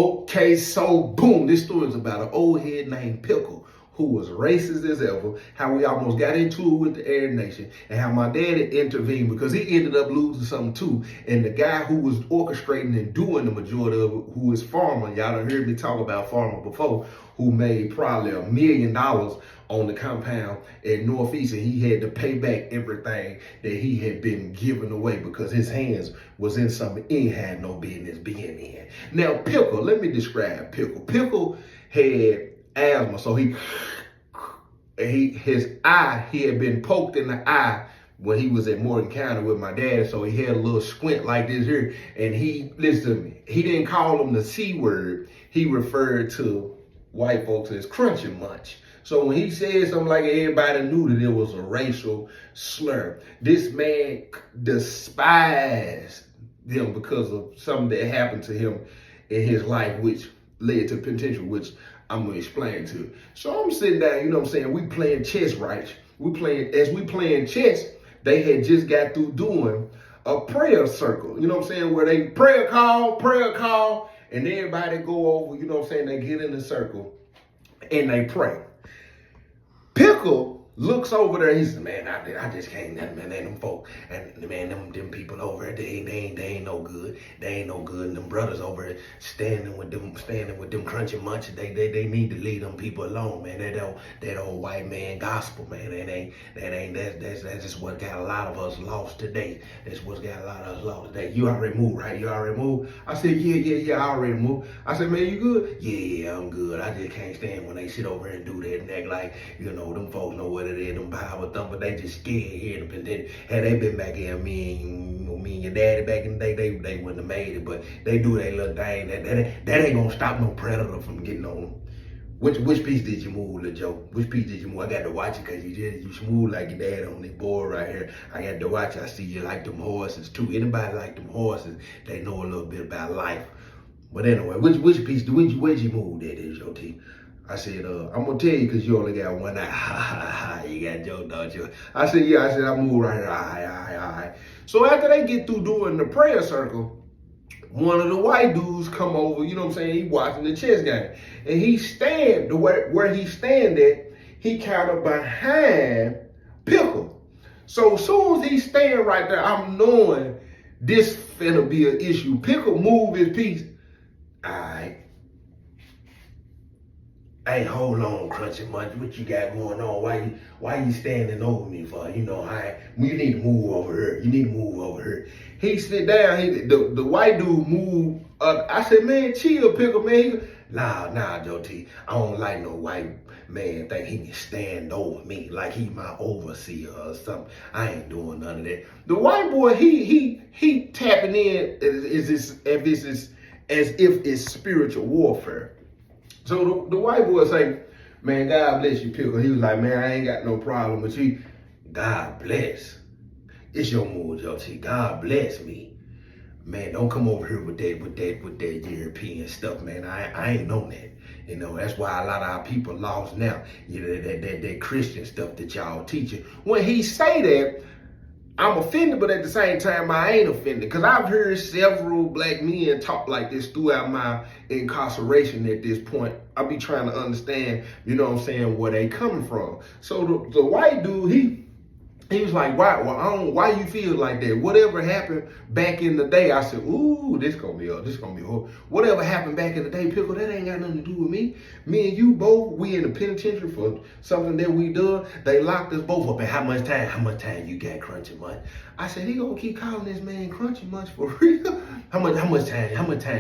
Okay, so boom, this story is about an old head named Pickle who was racist as ever, how we almost got into it with the Aran Nation, and how my daddy intervened because he ended up losing something too. And the guy who was orchestrating and doing the majority of it, who is Farmer, y'all done heard me talk about Farmer before, who made probably $1 million on the compound at Northeast, and he had to pay back everything that he had been giving away because his hands was in something he had no business being in. Now, Pickle, let me describe Pickle. Pickle had asthma, so his eye, he had been poked in the eye when he was at Morgan County with my dad, so he had a little squint like this here, and listen to me, he didn't call him the C word, he referred to white folks as crunchy munch. So when he said something like everybody knew that it was a racial slur. This man despised them because of something that happened to him in his life, which led to potential, which I'm gonna explain to you. So I'm sitting down, you know what I'm saying? We playing chess, right? As we playing chess, they had just got through doing a prayer circle, you know what I'm saying? Where they prayer call, and everybody go over, you know what I'm saying? They get in a circle and they pray. Pickle looks over there. He says, "Man, I just can't. Man, them folk, and man, them people over there, they ain't no good. They ain't no good. And them brothers over there standing with them crunchy munches. They need to leave them people alone, man. That old white man gospel, man. That's just what got a lot of us lost today. That's what's got a lot of us lost today. You already moved, right? You already moved." I said, yeah, I already moved. I said, "Man, you good?" Yeah, I'm good. I just can't stand when they sit over and do that and act like, you know, them folks know what it is, them Bible thumper, they just scared here. Had they been back here, me and your daddy back in the day, they wouldn't have made it, but they do their little thing. That ain't gonna stop no predator from getting on them. Which piece did you move, little Joe? Which piece did you move? I got to watch it because you smooth like your dad on this board right here. I got to watch it. I see you like them horses too. Anybody like them horses, they know a little bit about life. But anyway, which piece, where'd you move that is, your T? I said, I'm gonna tell you because you only got one eye. Ha ha ha, you got Joe, don't you? I said, yeah, I moved right here. All right. So after they get through doing the prayer circle, one of the white dudes come over, you know what I'm saying? He watching the chess game. And he stand, where he stand at, he kind of behind Pickle. So as soon as he stand right there, I'm knowing this finna be an issue. Pickle move his piece. All right. Hey, hold on, Crunchy Munch. What you got going on? Why you standing over me for? You know, you need to move over here. You need to move over here. He sit down. The white dude moved up. I said, "Man, chill, Pickle, man." Nah, Joe T. I don't like no white man think he can stand over me like he my overseer or something. I ain't doing none of that. The white boy, he tapping in as if it's spiritual warfare. So the white boy say, "Man, God bless you, Pickle." He was like, "Man, I ain't got no problem with you." God bless. It's your move, Joe T. God bless me. Man, don't come over here with that European stuff, man. I ain't on that. You know, that's why a lot of our people lost now. You know, that Christian stuff that y'all teaching. When he say that, I'm offended, but at the same time, I ain't offended. Because I've heard several black men talk like this throughout my incarceration at this point. I be trying to understand, you know what I'm saying, where they coming from. So the white dude, he was like, why you feel like that? Whatever happened back in the day, I said, ooh, this gonna be horrible. Whatever happened back in the day, Pickle, that ain't got nothing to do with me. Me and you both, we in the penitentiary for something that we done. They locked us both up. And how much time you got, Crunchy Munch? I said, he gonna keep calling this man Crunchy Munch for real? How much time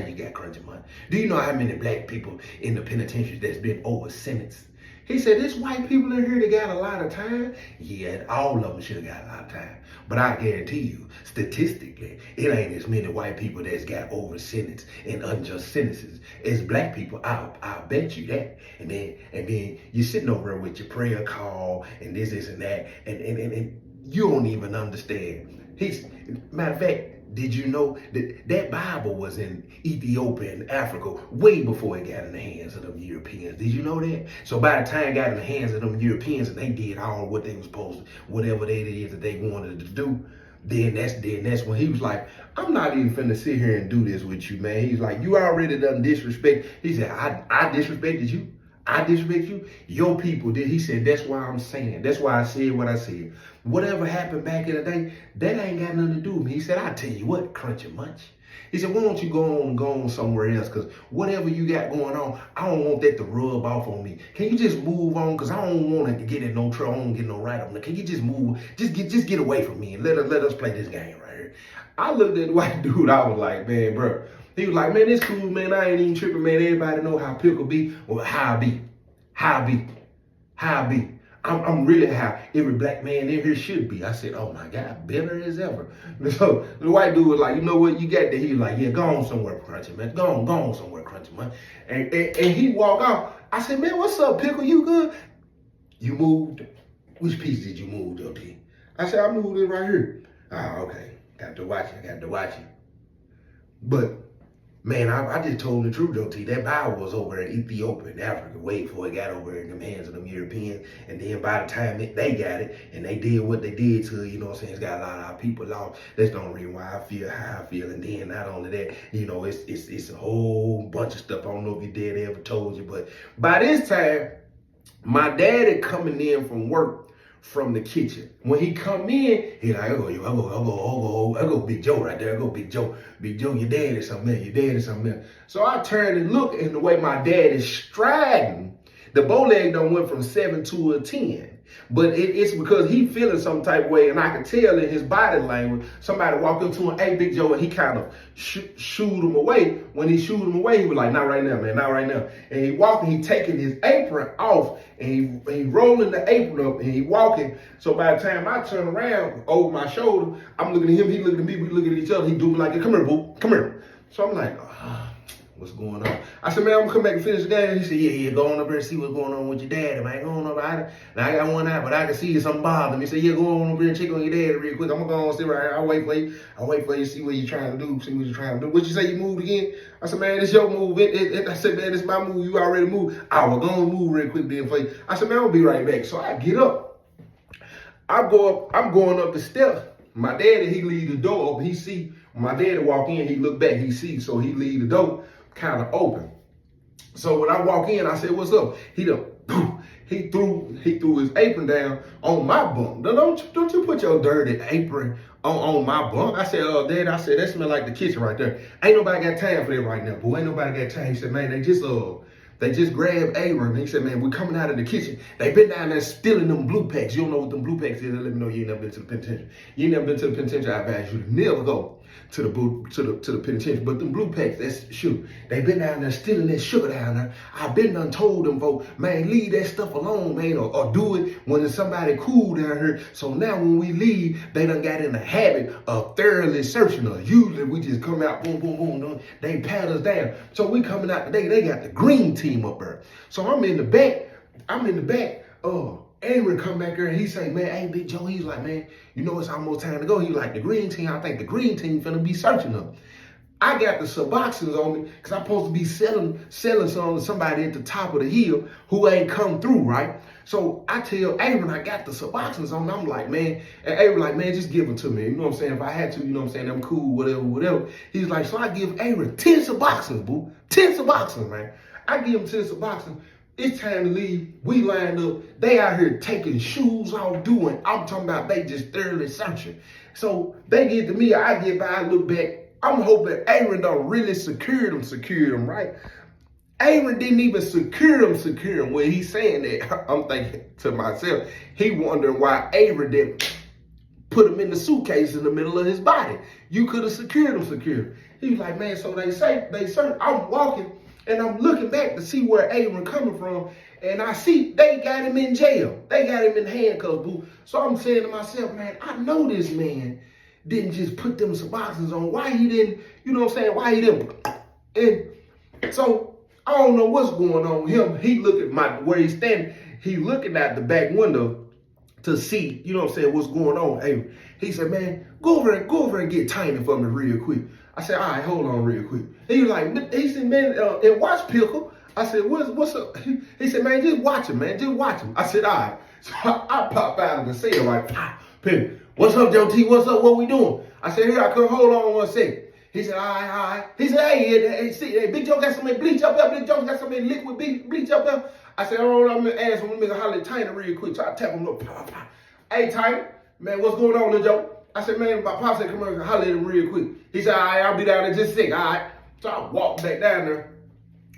you got, Crunchy Munch? Do you know how many black people in the penitentiary that's been over sentenced? He said, "There's white people in here that got a lot of time." Yeah, all of them should have got a lot of time. But I guarantee you, statistically, it ain't as many white people that's got over sentenced and unjust sentences as black people. I'll bet you that. And then you're sitting over there with your prayer call and this and that, and you don't even understand. Matter of fact, did you know that Bible was in Ethiopia and Africa way before it got in the hands of them Europeans? Did you know that? So by the time it got in the hands of them Europeans and they did all what they was supposed to, whatever it is that they wanted to do, Then that's when he was like, I'm not even finna sit here and do this with you, man. He's like, you already done disrespect. He said, I disrespected you. I disrespect you. Your people did. He said, that's why I'm saying. That's why I said what I said. Whatever happened back in the day, that ain't got nothing to do with me. He said, I tell you what, crunch a munch. He said, why don't you go on somewhere else? Because whatever you got going on, I don't want that to rub off on me. Can you just move on? Because I don't want to get in no trouble. I don't get no right on me. Can you just move? Just get away from me and let us play this game right here. I looked at the white dude. I was like, man, bro. He was like, man, this cool, man. I ain't even tripping, man. Everybody know how Pickle be or how I be. How I be. I'm really how every black man in here should be. I said, oh my God, better as ever. So the white dude was like, you know what, you got that. He was like, yeah, go on somewhere, Crunchy, man. Go on somewhere, Crunchy, man. And he walked off. I said, man, what's up, Pickle? You good? You moved? Which piece did you move, LP? I said, I moved it right here. Oh, okay. Got to watch it. But man, I just told the truth, though, T. That Bible was over in Ethiopia and Africa way before it got over in the hands of them Europeans. And then by the time they got it and they did what they did to it, you know what I'm saying, it's got a lot of our people lost. That's the only reason why I feel how I feel. And then not only that, you know, it's a whole bunch of stuff. I don't know if your daddy ever told you, but by this time, my daddy coming in from work from the kitchen. When he come in, he like, I go Big Joe right there. I go Big Joe. Big Joe, your dad is something else. So I turn and look, and the way my dad is striding, the bow leg done went from 7 to a 10. But it's because he feeling some type of way, and I can tell in his body language. Somebody walked up to him, hey, Big Joe, and he kind of shooed him away. When he shooed him away, he was like, not right now, man, not right now. And he walking, he taking his apron off, and he rolling the apron up, and he walking. So by the time I turn around over my shoulder, I'm looking at him, he looking at me, we looking at each other. He do me like, come here, boo, come here. So I'm like, what's going on? I said, man, I'm gonna come back and finish the game. He said, yeah, go on up there and see what's going on with your dad. Man, go on up there. Now I got one eye, but I can see something bothering me. He said, yeah, go on up there and check on your dad real quick. I'm gonna go on and sit right here. I'll wait for you, see what you're trying to do, What you say, you moved again? I said, man, it's your move. I said, man, it's my move. You already moved. I was gonna move real quick then for you. I said, man, I'll be right back. So I get up. I'm going up the steps. My daddy, he leave the door open. He see, my daddy walk in, he look back, he see, so he leave the door kind of open. So when I walk in, I said, what's up? He threw his apron down on my bunk. Don't you put your dirty apron on my bunk. I said, Dad, that smell like the kitchen right there. Ain't nobody got time for that right now, boy. Ain't nobody got time. He said, man, they just grabbed Aran. He said, man, we're coming out of the kitchen. They been down there stealing them blue packs. You don't know what them blue packs is. Let me know you ain't never been to the penitentiary. You ain't never been to the penitentiary. I advise you to never go to the penitentiary. But them blue packs, that's shoot. They been down there stealing that sugar down there. I've been done told them, folks, man, leave that stuff alone, man, or do it when there's somebody cool down here. So now when we leave, they done got in the habit of thoroughly searching us. Usually we just come out, boom, boom, boom, they pat us down. So we coming out today, they got the green team up there. So I'm in the back. Aran come back there and he say, man, hey, Big Joe, he's like, man, you know it's almost time to go. He like, the green team, I think the green team finna be searching them. I got the Suboxones on me because I'm supposed to be selling some to somebody at the top of the hill who ain't come through, right? So I tell Aran I got the Suboxones on me. I'm like, man, and Aran like, man, just give them to me. You know what I'm saying? If I had to, you know what I'm saying? I'm cool, whatever. He's like, so I give Aran 10 Suboxones, boo. 10 Suboxones, man. I give him 10 Suboxones. It's time to leave. We lined up. They out here taking shoes off, I'm talking about they just thoroughly searching. So they get to me, I get by, I look back. I'm hoping Aran don't really secure them, right? Aran didn't even secure them. When he's saying that, I'm thinking to myself, he wondering why Aran didn't put him in the suitcase in the middle of his body. You could have secured him. He was like, man, so they search. I'm walking. And I'm looking back to see where Aran coming from, and I see they got him in jail. They got him in handcuffs, boo. So I'm saying to myself, man, I know this man didn't just put them Suboxones on. Why he didn't, you know what I'm saying? Why he didn't? And so I don't know what's going on with him. He look at where he's standing. He looking at the back window to see, you know what I'm saying, what's going on. Hey, he said, man, go over and get Tiny for me real quick. I said, all right, hold on real quick. He was like, he said, man, and watch Pickle. I said, what's up? He said, man, just watch him, man. Just watch him. I said, all right. So I popped out of the cell, like, Pickle, what's up, Joe T? What's up? What we doing? I said, here I come. Hold on 1 second. He said, all right. He said, hey, Big Joe got some bleach up there. Big Joe got some liquid bleach up there. I said, hold on, I'm going to ask him. Let me holler at Tiny real quick. So I tap him up. Hey, Tiny, man, what's going on, little Joe? I said, man, my pop said, come on, holler at him real quick. He said, all right, I'll be down there just a second. All right. So I walked back down there.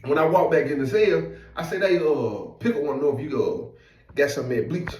When I walked back in the cell, I said, hey, Pickle want to know if you got some bleach.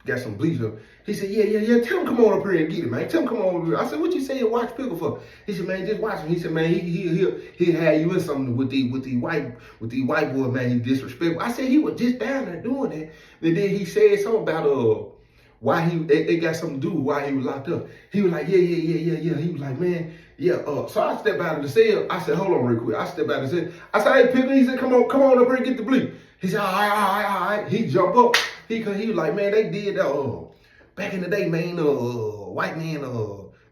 Got some bleach up. He said, yeah. Tell him come on up here and get it, man. Tell him come on up here. I said, what you say you watch Pickle for? He said, man, just watch him. He said, man, he'll have you in something with the white boy, man. He disrespectful. I said he was just down there doing that. And then he said something about why it got something to do with why he was locked up. He was like, yeah. He was like, man, yeah. So I stepped out of the cell. I said, hold on real quick. I stepped out of the cell. I said, hey, Pickle. He said, come on up here and get the bleach. He said, all right. He jumped up. He was like, man, they did back in the day, man, white man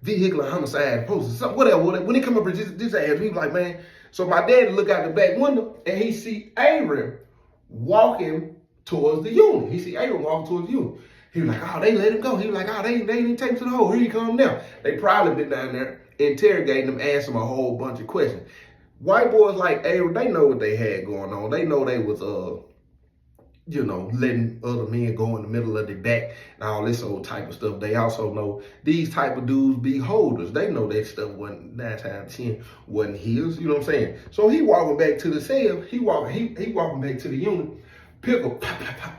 vehicular homicide post something, whatever. When he come up here, this ass, he was like, man. So my dad look out the back window and he see Aran walking towards the unit. He see Aran walking towards the unit. He was like, oh, they let him go. He was like, oh, they didn't take him to the hole. Here he come now. They probably been down there interrogating him, asking him a whole bunch of questions. White boys like Aran, they know what they had going on. They know they was letting other men go in the middle of the back and all this old type of stuff. They also know these type of dudes be holders. They know that stuff wasn't 9 times out of 10 wasn't his. You know what I'm saying? So he walking back to the cell. He walking back to the unit. Pickle,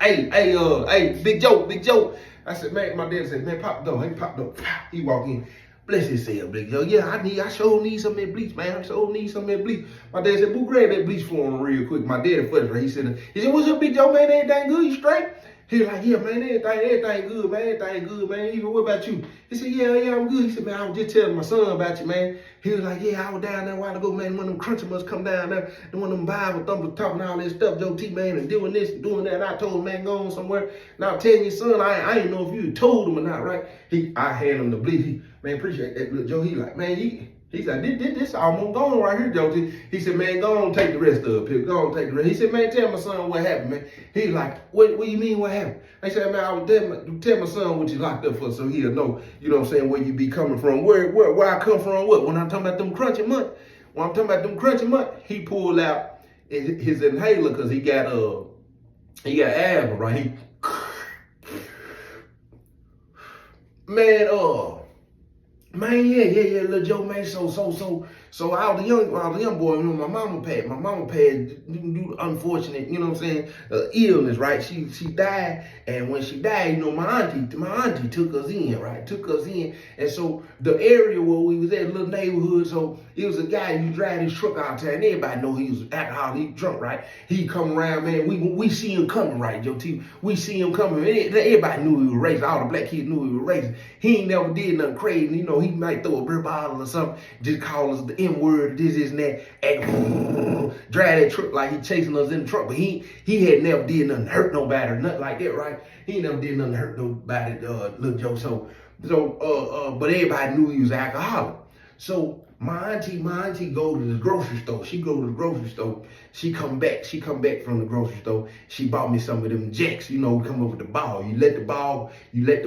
hey, Big Joe. I said, man, my dad said, man, pop the door. He popped the door. He walk in. Bless himself, Big Joe. Yeah, I sure need some of that bleach, man. I sure need some of that bleach. My dad said, boo, grab that bleach for him real quick. My dad first, he said, what's up, Big Joe, man? Everything good? You straight? He was like, yeah, man, everything good, man. Everything good, man. Even what about you? He said, yeah, I'm good. He said, man, I was just telling my son about you, man. He was like, yeah, I was down there a while ago, man. One of them crunchy must come down there. And one of them Bible thumpers talking all this stuff, Joe T, man, and doing this and doing that. And I told him, man, go on somewhere. Now, telling your son, I ain't know if you told him or not, right? I hand him the bleach. Man, appreciate that, little Joe. He like, man, he's like, this almost gone right here, Joe T. He said, man, go on, take the rest of it. Go on, take the rest. He said, man, tell my son what happened, man. He's like, what do you mean what happened? I said, man, I would tell my son what you locked up for so he'll know, you know what I'm saying, where you be coming from. Where I come from, what? When I'm talking about them crunchy month, he pulled out his inhaler because he got asthma, right? Man, yeah, little Joe, man. So I was a young boy, you know, my mama passed due to unfortunate, you know what I'm saying, illness, right? She died, and when she died, you know, my auntie took us in, right? And so the area where we was at, little neighborhood, so it was a guy who drive his truck out there, and everybody know he was alcoholic, he drunk, right? He come around, man, we see him coming, right, Joe T? We see him coming, everybody knew he was racist, all the black kids knew he was racist. He ain't never did nothing crazy, you know, he might throw a beer bottle or something, just call us the N-word, this and that, and drive that truck like he chasing us in the truck. But he had never did nothing to hurt nobody or nothing like that, right? He never did nothing to hurt nobody, little Joe. So, but everybody knew he was alcoholic. So my auntie go to the grocery store. She go to the grocery store. She come back from the grocery store. She bought me some of them jacks. You know, come up with the ball. You let the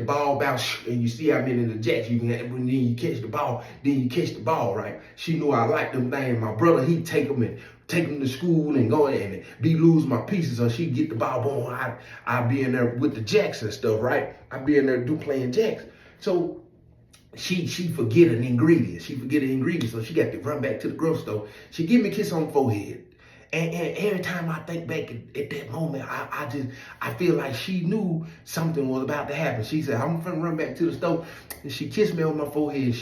ball bounce, and you see how many of the jacks you can have. When then you catch the ball, right? She knew I liked them things. My brother, he take them to school and go in and be losing my pieces. So she get the ball going. I be in there with the jacks and stuff, right? I be in there playing jacks. So she forget an ingredient. So she got to run back to the grocery store. She give me a kiss on the forehead. And every time I think back at that moment, I feel like she knew something was about to happen. She said, I'm gonna run back to the store. And she kissed me on my forehead.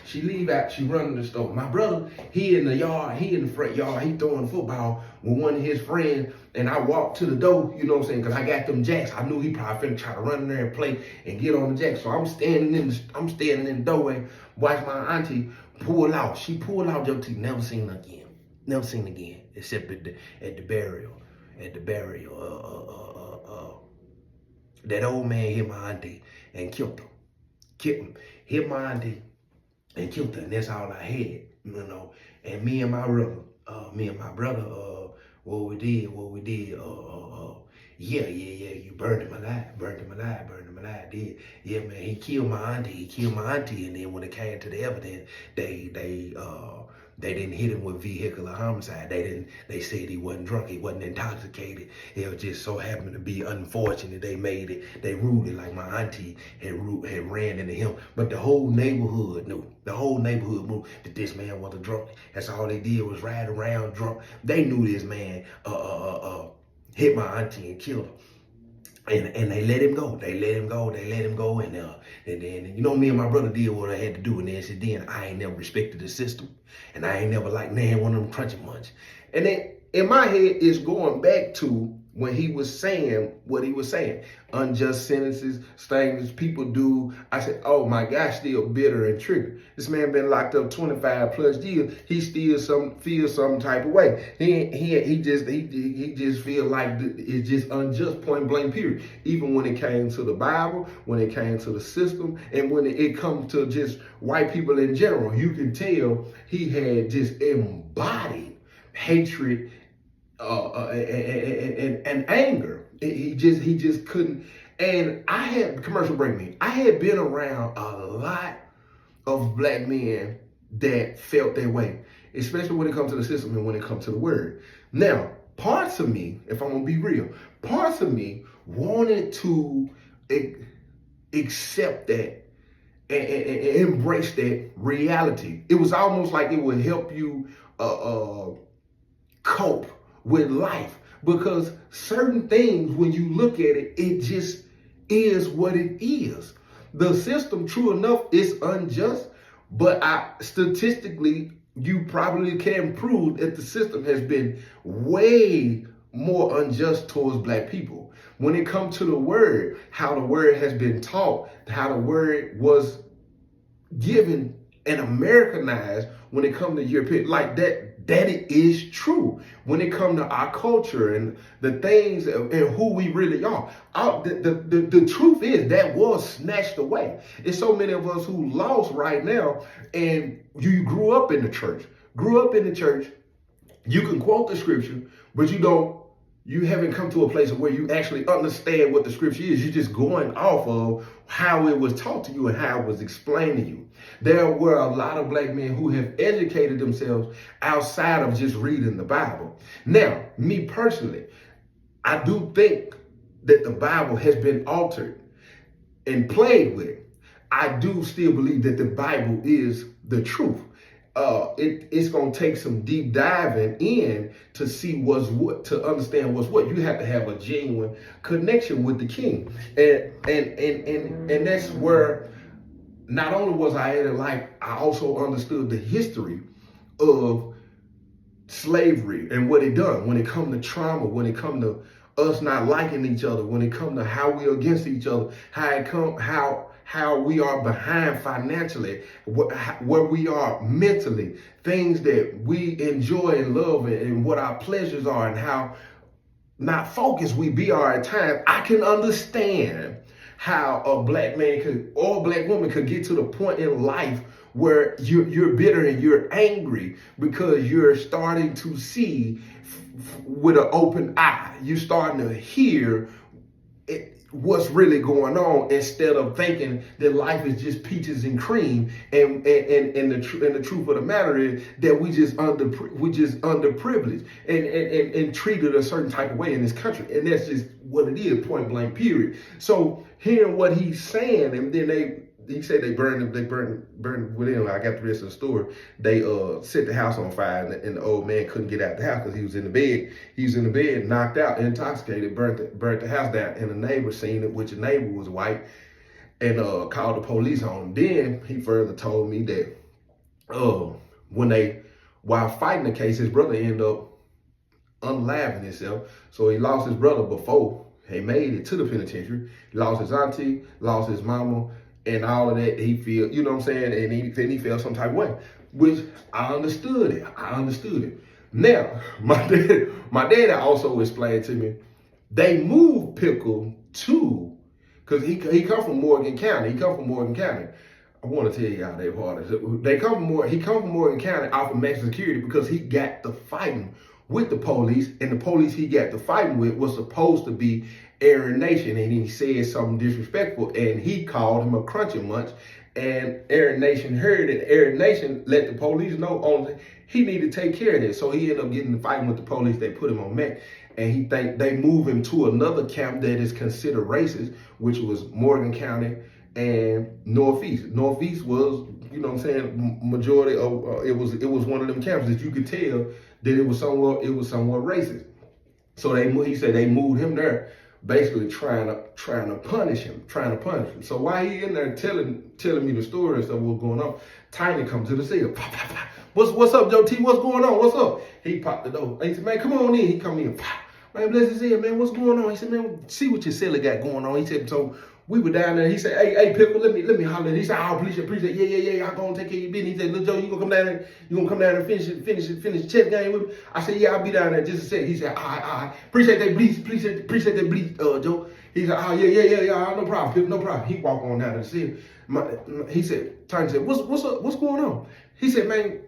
She leave out, she run to the store. My brother, he in the front yard, he throwing football with one of his friends. And I walked to the door, you know what I'm saying, because I got them jacks. I knew he probably finna try to run in there and play and get on the jacks. So I'm standing in the doorway, watch my auntie pull out. She pulled out, Joe T, never seen again, except at the burial. That old man hit my auntie and killed her. Hit my auntie and killed her, and that's all I had, you know. And me and my brother, what we did, Yeah, you burned him alive, did. Yeah, man, he killed my auntie, and then when it came to the evidence, they didn't hit him with vehicular homicide. They said he wasn't drunk, he wasn't intoxicated. It was just so happened to be unfortunate. They ruled it like my auntie had ran into him. But the whole neighborhood knew. The whole neighborhood knew that this man was a drunk. That's all they did was ride around drunk. They knew this man hit my auntie and killed her. And they let him go. They let him go. And then you know, me and my brother did what I had to do. And then I ain't never respected the system, and I ain't never like one of them crunchy munch. And then in my head, it's going back to when he was saying what he was saying. Unjust sentences, things people do. I said, oh my gosh, still bitter and triggered. This man been locked up 25 plus years. He still feels some type of way. He just feel like it's just unjust, point blank, period. Even when it came to the Bible, when it came to the system, and when it comes to just white people in general, you can tell he had just embodied hatred and anger. He just couldn't. And I had commercial break me. I had been around a lot of black men that felt that way, especially when it comes to the system and when it comes to the word. Now, parts of me, if I'm gonna be real, parts of me wanted to accept that and embrace that reality. It was almost like it would help you cope with life, because certain things, when you look at it, it just is what it is. The system, true enough, is unjust, but statistically, you probably can prove that the system has been way more unjust towards black people. When it comes to the word, how the word has been taught, how the word was given and Americanized when it comes to European, like that it is true. When it comes to our culture and the things and who we really are, the truth is that was snatched away. It's so many of us who lost right now, and you grew up in the church. You can quote the scripture, but you haven't come to a place where you actually understand what the scripture is. You're just going off of how it was taught to you and how it was explained to you. There were a lot of black men who have educated themselves outside of just reading the Bible. Now, me personally, I do think that the Bible has been altered and played with. I do still believe that the Bible is the truth. It's gonna take some deep diving in to see what's what, to understand what's what. You have to have a genuine connection with the King, and that's where not only was I in life, I also understood the history of slavery and what it done when it come to trauma, when it come to us not liking each other, when it come to how we're against each other, how we are behind financially, where we are mentally, things that we enjoy and love, and what our pleasures are, and how not focused we are at times. I can understand how a black man or a black woman could get to the point in life where you're bitter and you're angry because you're starting to see with an open eye. You're starting to hear what's really going on, instead of thinking that life is just peaches and cream, and the truth of the matter is that we just underprivileged and treated a certain type of way in this country, and that's just what it is, point blank, period. So hearing what he's saying, and then he said they burned with him. I got the rest of the story. They set the house on fire, and the old man couldn't get out the house because he was in the bed. He was in the bed, knocked out, intoxicated, burnt the house down. And the neighbor seen it, which the neighbor was white, and called the police on him. Then he further told me that while fighting the case, his brother ended up unaliving himself. So he lost his brother before he made it to the penitentiary. He lost his auntie, lost his mama, and all of that. He feel, you know what I'm saying? And he felt some type of way, which I understood it. Now, my dad also explained to me, they moved Pickle because he come from Morgan County. I want to tell y'all that part. He come from Morgan County off of maximum security because he got to fighting with the police, and the police he got to fighting with was supposed to be Aran Nation, and he said something disrespectful, and he called him a crunchy munch, and Aran Nation heard it. Aran Nation let the police know on he needed to take care of this, so he ended up getting the fighting with the police. They put him on Mac, and he think they move him to another camp that is considered racist, which was Morgan County and Northeast. Northeast was, you know what I'm saying, majority of it was one of them camps that you could tell that it was somewhat racist. So he said they moved him there, basically trying to punish him. So while he in there telling me the story and stuff, what's going on, Tiny comes to the cell. Pop, pop, pop. What's up, Joe T? What's going on? What's up? He popped the door. He said, man, come on in. He come in. Pop. Man, bless his ear, man. What's going on? He said, man, see what your cellar got going on. He said, so we were down there. He said, hey, Pickle, let me holler. He said, oh, appreciate. Yeah. I'm gonna take care of your business. He said, look, Joe, you gonna come down there and finish the chess game with me? I said, yeah, I'll be down there just a second. He said, all right. Appreciate that bleach, Joe. He said, oh, yeah, no problem, Pickle, no problem. He walked on down to the city. He said, Tiny said, what's up? What's going on? He said, man,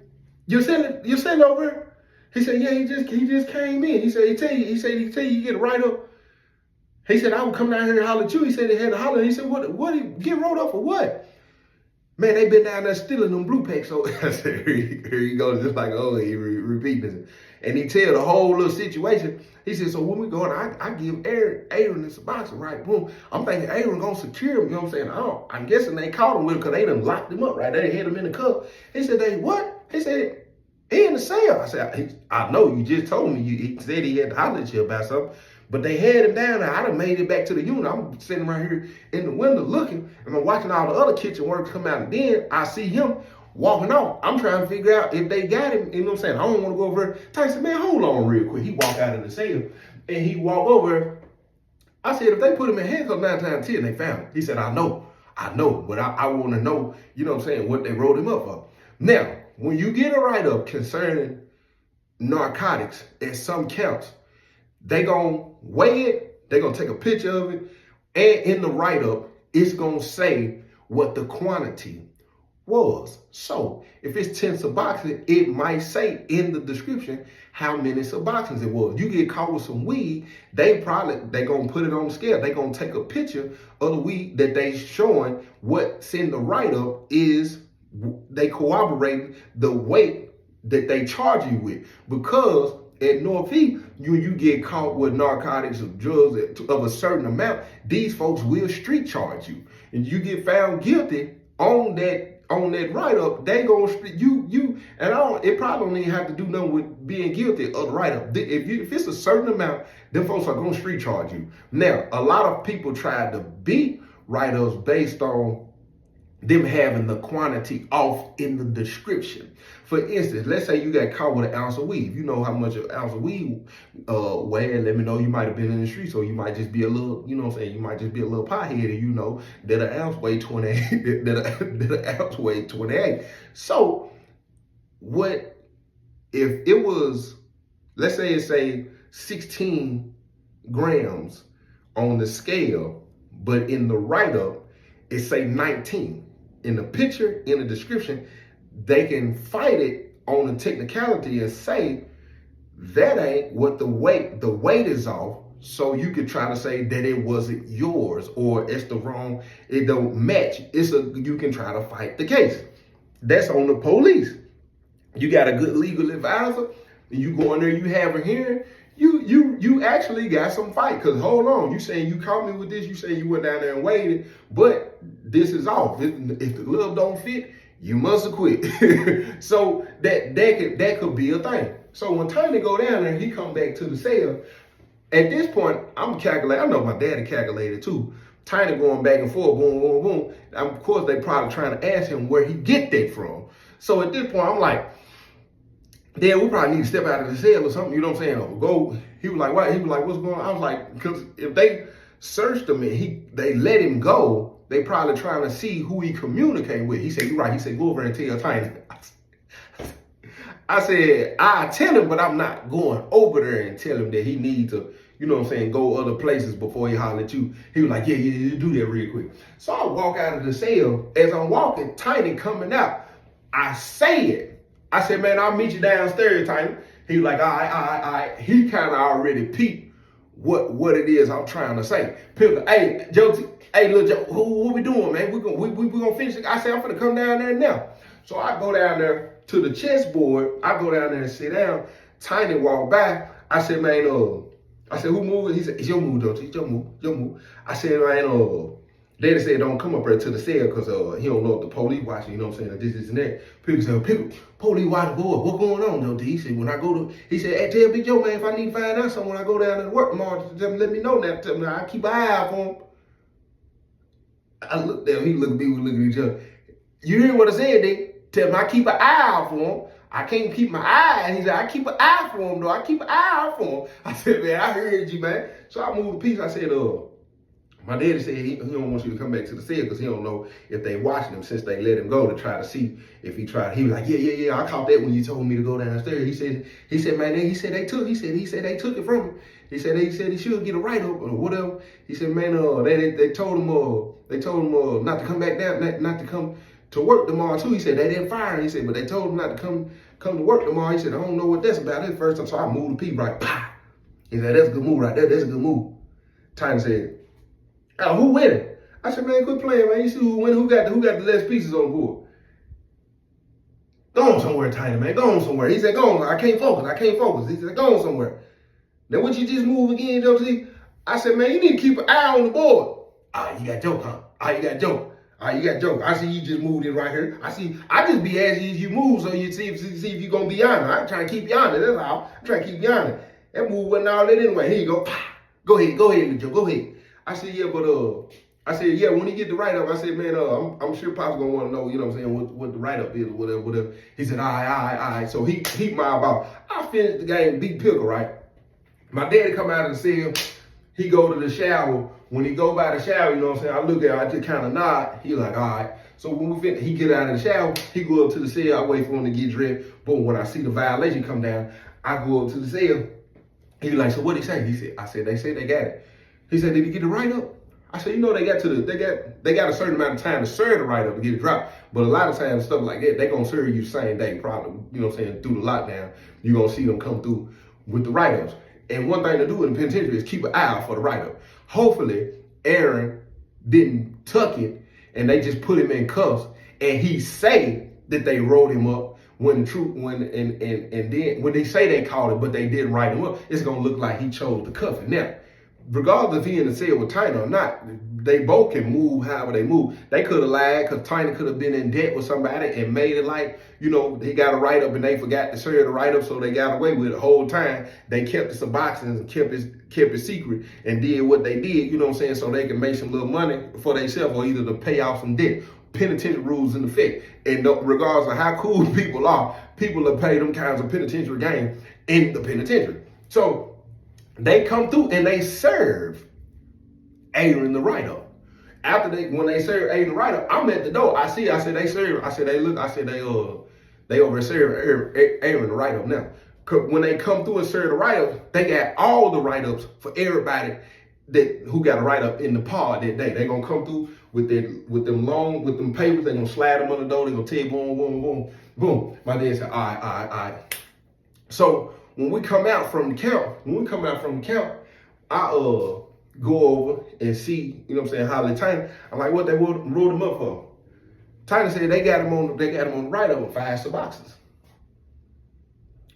you're sitting over here? He said, yeah, he just came in. He said, he tell you you get a write-up. He said, I would come down here and holler at you. He said they had to holler. He said, what get wrote up for what? Man, they been down there stealing them blue packs. So I said, here you go, just like, oh, he repeating this. And he tell the whole little situation. He said, so when we go in, I give Aran this boxer, right? Boom. I'm thinking Aran gonna secure him, you know what I'm saying? I'm guessing they caught him with him because they done locked him up, right? They had him in the cuff. He said, they what? He said, he in the cell. I said, I know, you just told me. He said he had to holler at you about something. But they had him down there. I done made it back to the unit. I'm sitting right here in the window looking, and I'm watching all the other kitchen work come out. And then I see him walking off. I'm trying to figure out if they got him. You know what I'm saying? I don't want to go over there. Tyson, man, hold on real quick. He walked out of the cell, and he walked over. I said, if they put him in handcuffs 9 times 10, they found him. He said, I know, but I want to know, you know what I'm saying, what they wrote him up for. Now, when you get a write-up concerning narcotics at some counts, they gonna weigh it, they gonna take a picture of it, and in the write-up, it's gonna say what the quantity was. So if it's 10 Suboxone, it might say in the description how many Suboxones it was. You get caught with some weed, they gonna put it on the scale. They gonna take a picture of the weed that they showing what's in the write-up is they corroborate the weight that they charge you with. Because at Northeast, you get caught with narcotics or drugs of a certain amount, these folks will street charge you. And you get found guilty on that write-up, they gonna you and it probably don't even have to do nothing with being guilty of the write-up. If it's a certain amount, them folks are gonna street charge you. Now, a lot of people try to beat write-ups based on them having the quantity off in the description. For instance, let's say you got caught with an ounce of weed. If you know how much an ounce of weed weigh, let me know. You might have been in the street, so you might just be a little, you know what I'm saying, you might just be a little pothead, and you know that an ounce weigh 28, that an ounce weigh 28. So what if it was, let's say it's 16 grams on the scale, but in the write-up, it say 19. In the picture, in the description, they can fight it on the technicality and say that ain't what the weight is off. So you could try to say that it wasn't yours or it's the wrong, it don't match. You can try to fight the case. That's on the police. You got a good legal advisor, and you go in there, you have a hearing, you actually got some fight. Cause hold on, you saying you caught me with this, you saying you went down there and waited, but this is off. If the glove don't fit, you must have quit. So that could be a thing. So when Tiny go down there, he come back to the cell. At this point, I'm calculating. I know my daddy calculated too. Tiny going back and forth, boom, boom, boom. Of course, they probably trying to ask him where he get that from. So at this point, I'm like, Dad, we probably need to step out of the cell or something, you know what I'm saying? Or go. He was like, what? He was like, what's going on? I was like, because if they searched him and they let him go, they probably trying to see who he communicating with. He said, you're right. He said, go over and tell Tiny. I said, I tell him, but I'm not going over there and tell him that he needs to, you know what I'm saying, go other places before he holler at you. He was like, yeah, you do that real quick. So I walk out of the cell. As I'm walking, Tiny coming out. I say it. I said, man, I'll meet you downstairs, Tiny. He like, all right. He kind of already peeped what it is I'm trying to say. Pickle, hey, Joe, hey, little Joe, what we doing, man? We gonna finish it. I said, I'm finna come down there now. So I go down there to the chessboard. I go down there and sit down. Tiny walk by. I said, man, I said, who moving? He said, it's your move, Joe. It's your move. I said, man, Daddy said, don't come up there to the cell because he don't know if the police watching, you know what I'm saying, this and that. Pickle said, Pickle, police watching, boy, what going on, Joe? He said, when I go to, he said, hey, tell Big Joe, man, if I need to find out something when I go down there to work tomorrow, let me know that. Tell me, I keep an eye out for him. I looked at him, he looked at me, we looked at each other. You hear what I said, Dick? Tell him I keep an eye out for him. I can't keep my eye. And he said, I keep an eye for him, though. I keep an eye out for him. I said, man, I heard you, man. So I moved the piece. I said, my daddy said he don't want you to come back to the cell because he don't know if they watching him since they let him go to try to see if he tried. He was like, yeah. I caught that when you told me to go downstairs. He said, man, he said they took it from him. He said he should get a write-up or whatever. He said, man, they told him not to come back down, not to come to work tomorrow too. He said they didn't fire him. He said, but they told him not to come to work tomorrow. He said, I don't know what that's about. That's the first time. So I moved the P right. Pow. He said, that's a good move right there. That's a good move. Tiny said, oh, who winning? I said, man, quit playing, man. You see who winning? Who got the less pieces on the board? Go on somewhere, Tiny, man. Go on somewhere. He said, go on. I can't focus. He said, go on somewhere. Now, what you just move again, Joe? I said, man, you need to keep an eye on the board. You got joke, huh? You got joke. I see you just moved it right here. I just be asking you if you move so you see if you're going to be honest. I'm trying to keep you honest. That's all. I'm trying to keep you honest. That move wasn't all that anyway. Here you go. Go ahead, Joe. Go ahead. I said, yeah, when he get the write-up, I said, man, I'm sure Pop's gonna want to know, you know what I'm saying, what the write-up is or whatever. He said, all right. So he my about. I finished the game, beat Pickle, right? My daddy come out of the cell, he go to the shower. When he go by the shower, you know what I'm saying, I look at him, I just kind of nod. He like, all right. So when we finish, he get out of the shower, he go up to the cell, I wait for him to get dressed. Boom, when I see the violation come down, I go up to the cell. He like, so what he say? I said, they say they got it. He said, did he get the write-up? I said, you know, they got a certain amount of time to serve the write-up and get it dropped. But a lot of times, stuff like that, they gonna serve you the same day, probably, you know what I'm saying, through the lockdown. You're gonna see them come through with the write-ups. And one thing to do in the penitentiary is keep an eye out for the write-up. Hopefully, Aran didn't tuck it and they just put him in cuffs and he say that they wrote him up when they say they called it, but they didn't write him up, it's gonna look like he chose to cuff it. Now, regardless if he in the cell with Tiny or not, they both can move however they move. They could have lied because Tiny could have been in debt with somebody and made it like, you know, he got a write-up and they forgot to serve the write-up, so they got away with it the whole time. They kept it in boxes and kept it secret and did what they did, you know what I'm saying, so they can make some little money for themselves or either to pay off some debt. Penitentiary rules in effect. And regardless of how cool people are, people will pay them kinds of penitentiary game in the penitentiary. So they come through and they serve Aran the write-up. When they serve Aran the write-up, I'm at the door. I said they serve. I said they over serve Aran the write-up now. When they come through and serve the write-up, they got all the write-ups for everybody who got a write-up in the pod that day. They gonna come through with them papers. They gonna slide them on the door. They gonna tell you boom. My dad said, all right. So when we come out from the count, I go over and see, you know what I'm saying, Holly Tiny. I'm like, what they wrote him up for? Tiny said they got him on the write-up with 5 suboxones.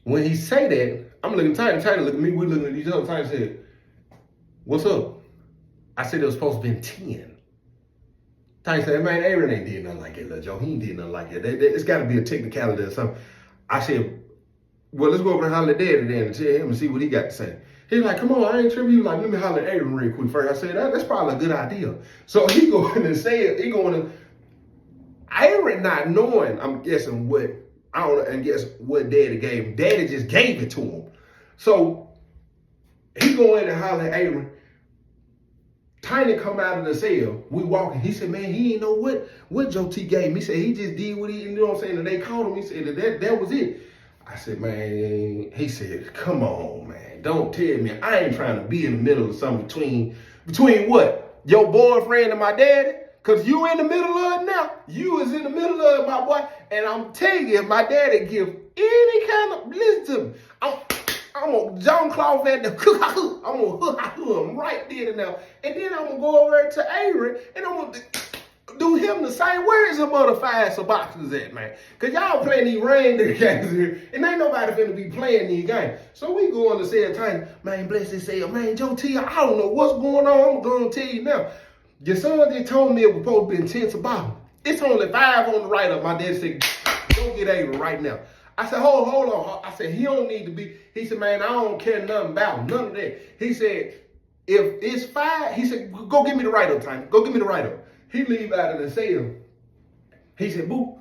When he say that, I'm looking at Tiny looking at me, we looking at each other. Tiny said, what's up? I said it was supposed to be 10. Tiny said, man, Aran ain't did nothing like that, little Joe. He ain't did nothing like that. It's got to be a technicality or something. I said, well, let's go over and holler at Daddy then and tell him and see what he got to say. He's like, come on, I ain't tripping. He was like, let me holler at Aran real quick first. I said, that's probably a good idea. So he go in and say it. He going to, Aran not knowing, I'm guessing what Daddy gave him. Daddy just gave it to him. So he go in and holler at Aran. Tiny come out of the cell. We walking. He said, man, he ain't know what Joe T gave him. He said, he just did what you know what I'm saying? And they called him. He said, that was it. I said, man, he said, come on, man. Don't tell me. I ain't trying to be in the middle of something between what? Your boyfriend and my daddy? Because you in the middle of it now. You is in the middle of it, my boy. And I'm telling you, if my daddy give any kind of, listen to me. I'm gonna John Claude at the I'm gonna hook him right then and now. And then I'm gonna go over to Aran and I'm gonna do him the same. Where is the other 5 suboxones at, man? Because y'all playing these reindeer games here, and ain't nobody finna be playing these games. So we go on to say a time, man, bless his say, man, Joe T, I don't know what's going on. I'm gonna tell you now. Your son just told me it was supposed to be 10 suboxones. It's only 5 on the right of my dad said, go get Aran right now. I said, hold on. I said, he don't need to be. He said, man, I don't care nothing about none of that. He said, if it's 5, he said, go give me the write-up, Tiny. Go give me the write-up. He leave out of the cell. He said, boo,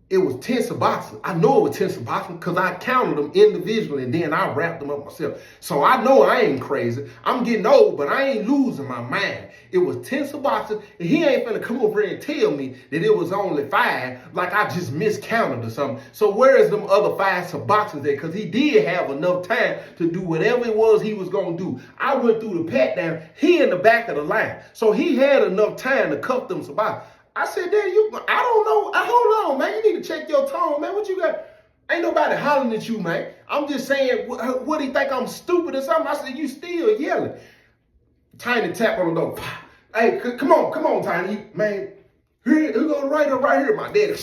it was 10 suboxones. I know it was 10 suboxones because I counted them individually and then I wrapped them up myself. So I know I ain't crazy. I'm getting old, but I ain't losing my mind. It was 10 suboxones, and he ain't finna come over here and tell me that it was only 5, like I just miscounted or something. So where is them other 5 suboxones at? Because he did have enough time to do whatever it was he was gonna do. I went through the pat down. He in the back of the line. So he had enough time to cuff them suboxones. I said, Dad, I don't know. Hold on, man. You need to check your tone, man. What you got? Ain't nobody hollering at you, man. I'm just saying, what he think I'm stupid or something? I said, you still yelling. Tiny tap on the door. Hey, come on, Tiny. Man, here go right up right here, my daddy.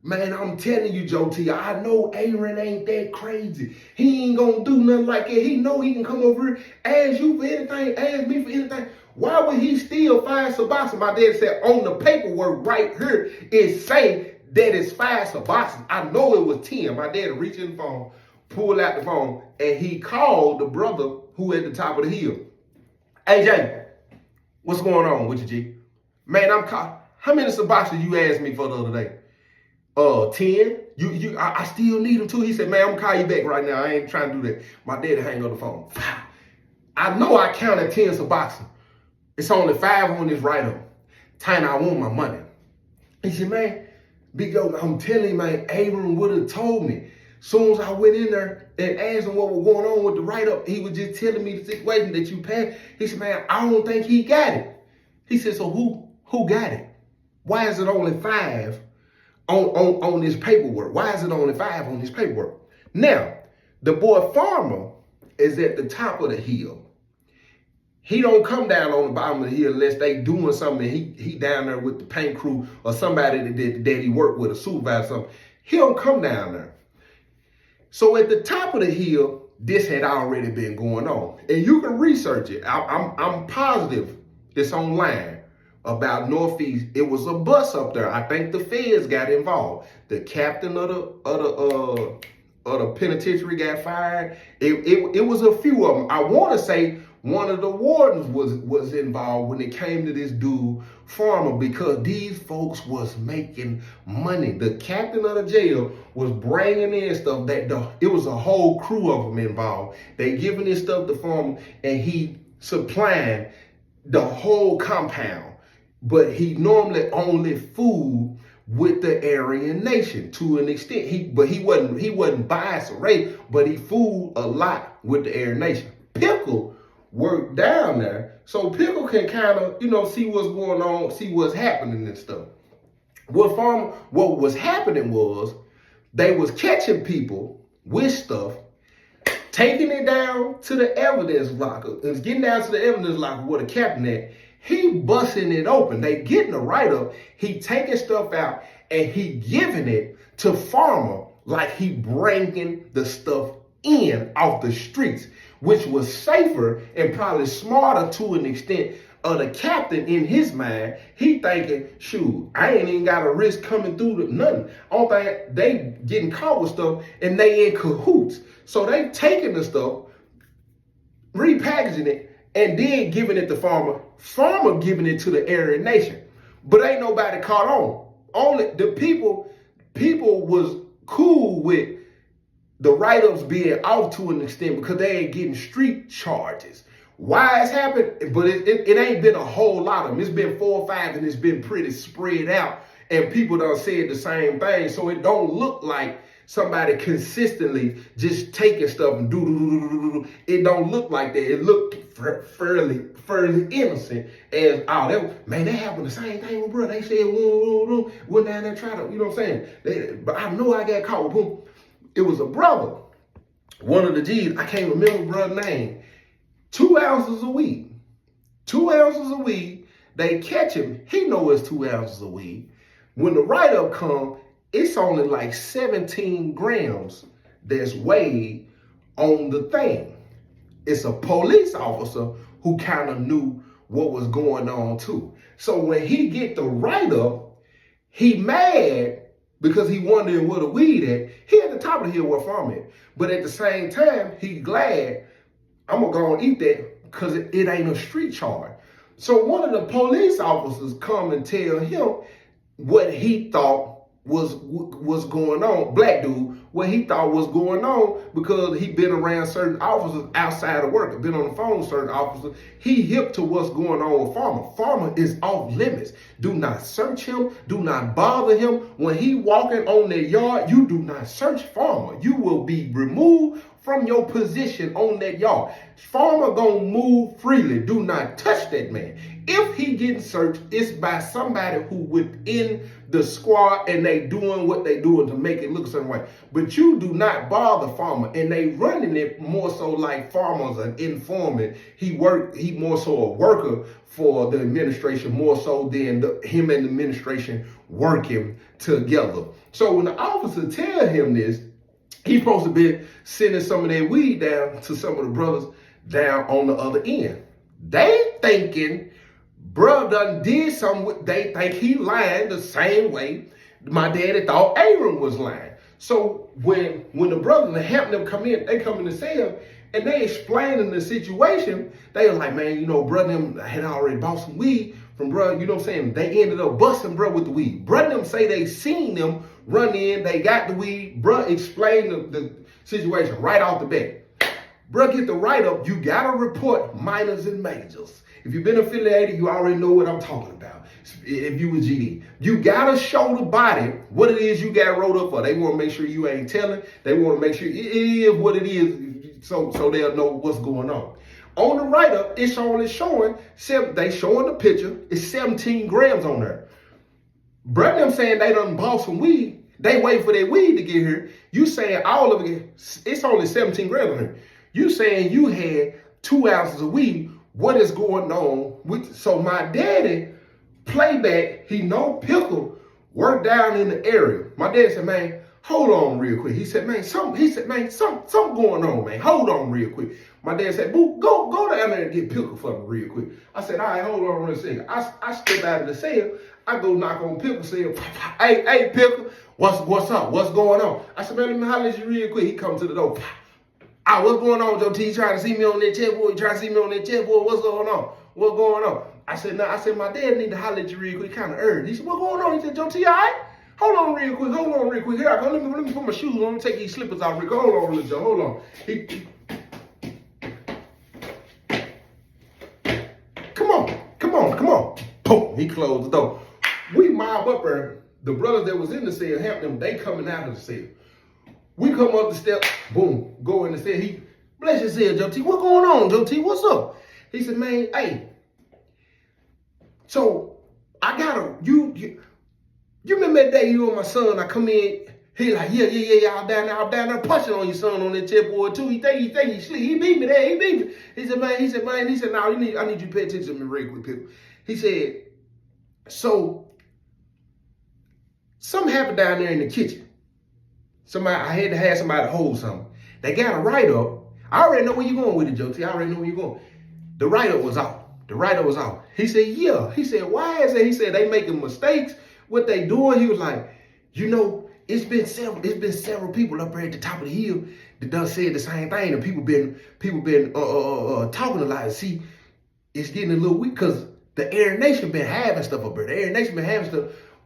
Man, I'm telling you, Joe T, I know Aran ain't that crazy. He ain't gonna do nothing like that. He know he can come over here, ask you for anything, ask me for anything. Why would he steal 5 suboxones? My dad said, on the paperwork right here, it say that it's 5 suboxones. I know it was 10. My dad reached in the phone, pulled out the phone, and he called the brother who at the top of the hill. Hey, Jay, what's going on with you, G? Man, how many suboxones you asked me for the other day? 10. I still need them too. He said, man, I'm gonna call you back right now. I ain't trying to do that. My daddy hang up the phone. I know I counted 10 suboxones. It's only 5 on this write-up. Tiny, I want my money. He said, man, Big Joe, I'm telling you, man, Aran would have told me. Soon as I went in there and asked him what was going on with the write-up, he was just telling me the situation that you passed. He said, man, I don't think he got it. He said, so who got it? Why is it only 5 on this paperwork? Why is it only 5 on this paperwork? Now, the boy Farmer is at the top of the hill. He don't come down on the bottom of the hill unless they doing something. He down there with the paint crew or somebody that he worked with, a supervisor or something. He don't come down there. So at the top of the hill, this had already been going on. And you can research it. I'm positive it's online about Northeast. It was a bus up there. I think the feds got involved. The captain of the penitentiary got fired. It was a few of them. I want to say one of the wardens was involved when it came to this dude, Farmer, because these folks was making money. The captain of the jail was bringing in stuff it was a whole crew of them involved. They giving this stuff to Farmer, and he supplying the whole compound. But he normally only fooled with the Aryan nation to an extent. He wasn't biased or race, but he fooled a lot with the Aryan nation. Pickle worked down there, so Pickle can kind of, see what's going on, see what's happening and stuff. What was happening was they was catching people with stuff, taking it down to the evidence locker. It's getting down to the evidence locker where the captain at. He busting it open. They getting a write-up. He taking stuff out and he giving it to Farmer like he bringing the stuff in off the streets, which was safer and probably smarter to an extent of the captain in his mind. He thinking, shoot, I ain't even got a risk coming through nothing. All that they getting caught with stuff and they in cahoots. So they taking the stuff, repackaging it, and then giving it to Farmer. Farmer giving it to the Aryan nation. But ain't nobody caught on. Only the people was cool with the write-ups being off to an extent because they ain't getting street charges. Why it's happened? But it ain't been a whole lot of them. It's been 4 or 5 and it's been pretty spread out. And people done said the same thing. So it don't look like somebody consistently just taking stuff and do. It don't look like that. It looked fairly innocent as, man, that happened the same thing with bro. They said, went down there, try to, you know what I'm saying? But I know I got caught with him. It was a brother. One of the G's, I can't remember brother's name. 2 ounces of weed. 2 ounces of weed. They catch him. He know it's 2 ounces of weed. When the write-up come, it's only like 17 grams that's weighed on the thing. It's a police officer who kind of knew what was going on too. So when he get the write-up, he mad because he wondering where the weed at. He at the top of the hill where farm at. But at the same time, he glad I'm going to go and eat that because it ain't a street charge. So one of the police officers come and tell him what he thought was going on, black dude, what he thought was going on because he been around certain officers outside of work, been on the phone with certain officers. He hip to what's going on with Farmer. Farmer is off limits. Do not search him. Do not bother him. When he walking on their yard, you do not search Farmer. You will be removed from your position on that yard. Farmer gonna move freely. Do not touch that man. If he getting searched, it's by somebody who within the squad and they doing what they doing to make it look a certain way. But you do not bother Farmer, and they running it more so like Farmer's an informant. He more so a worker for the administration, more so than him and the administration working together. So when the officer tell him this, he's supposed to be sending some of that weed down to some of the brothers down on the other end. They thinking bruh done did something. They think he lying the same way my daddy thought Aran was lying. So when the brothers and help them come in, they come in the cell and they explaining the situation. They was like, man, brother them had already bought some weed from bruh, you know what I'm saying? They ended up busting bruh with the weed. Bruh them say they seen them run in, they got the weed. Bruh explained the situation right off the bat. Bruh get the write-up, you gotta report minors and majors. If you've been affiliated, you already know what I'm talking about. If you was GD, you gotta show the body what it is you got wrote up for. They want to make sure you ain't telling. They want to make sure it is what it is, so they'll know what's going on. On the write-up, it's only showing, they showing the picture, it's 17 grams on there. Bruh them saying they done bought some weed. They wait for their weed to get here. You saying all of it, it's only 17 grams on here. You saying you had 2 ounces of weed. What is going on with? So my daddy, playback, he know Pickle worked down in the area. My dad said, man, hold on real quick. He said, man, something going on, man. Hold on real quick. My dad said, boo, go down there and get Pickle for me real quick. I said, all right, hold on real second. I step out of the cell. I go knock on Pickle's cell. Hey, Pickle, what's up? What's going on? I said, man, let me holler at you real quick. He come to the door. What's going on, Joe T? You trying to see me on that chessboard? You trying to see me on that chessboard? What's going on? What's going on? I said, my dad need to holler at you real quick, kind of urgent. He said, what's going on? He said, Joe T, all right? Hold on real quick. Here I go. Let me put my shoes on. Let me take these slippers off real quick. Hold on, little Joe. Hold on. Come on. Boom. He closed the door. We mob up there. The brothers that was in the cell, help them, they coming out of the cell. We come up the steps, boom, go in the cell. He, bless your cell, Joe T. What's going on, Joe T? What's up? He said, man, hey, so I gotta, you remember that day you and my son, I come in, he like, yeah, I'm down there punching on your son on that chessboard too. He think he sleep. He beat me there, He said, no, I need you to pay attention to me real quick, people. He said, so something happened down there in the kitchen. I had to have somebody hold something. They got a write-up. I already know where you're going with it, Joe T. I already know where you're going. The write-up was out. He said, yeah. He said, why is it? He said, they making mistakes. What they doing? He was like, it's been several people up there at the top of the hill that done said the same thing. And people been talking a lot. See, it's getting a little weak because the Aran Nation been having stuff up there.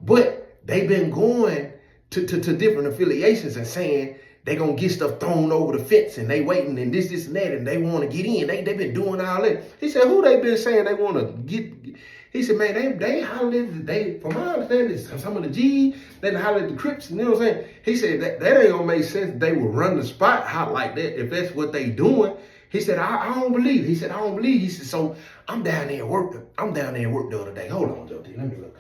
But they been going to different affiliations and saying they gonna get stuff thrown over the fence and they waiting and this and that and they want to get in. They been doing all that. He said, who they been saying they want to get? He said, man, they hollered, from my understanding, some of the G's, they hollered at the Crips, you know what I'm saying? He said, that ain't gonna make sense. They would run the spot hot like that if that's what they doing. He said, I don't believe. He said, I don't believe. He said, so I'm down there at work. I'm down there at work the other day. Hold on, Joe T, let me look.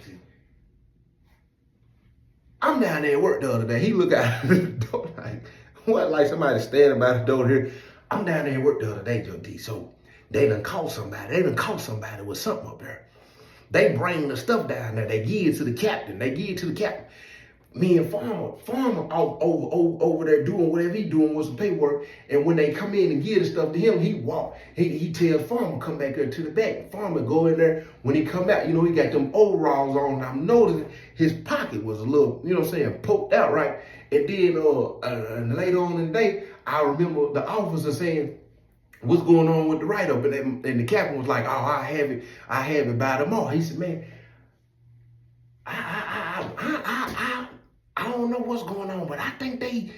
I'm down there at work the other day. He look out the door like, what, like somebody standing by the door here. I'm down there at work the other day, Joe T. So they done caught somebody. They done caught somebody with something up there. They bring the stuff down there. They give it to the captain. Me and Farmer over there doing whatever he doing with some paperwork. And when they come in and give the stuff to him, he walk. He tells Farmer come back there to the back. Farmer go in there. When he come out, he got them overalls on. And I'm noticing his pocket was a little, poked out, right? And then later on in the day, I remember the officer saying, what's going on with the write-up? And the captain was like, oh, I have it by tomorrow. He said, man, I don't know what's going on, but I think they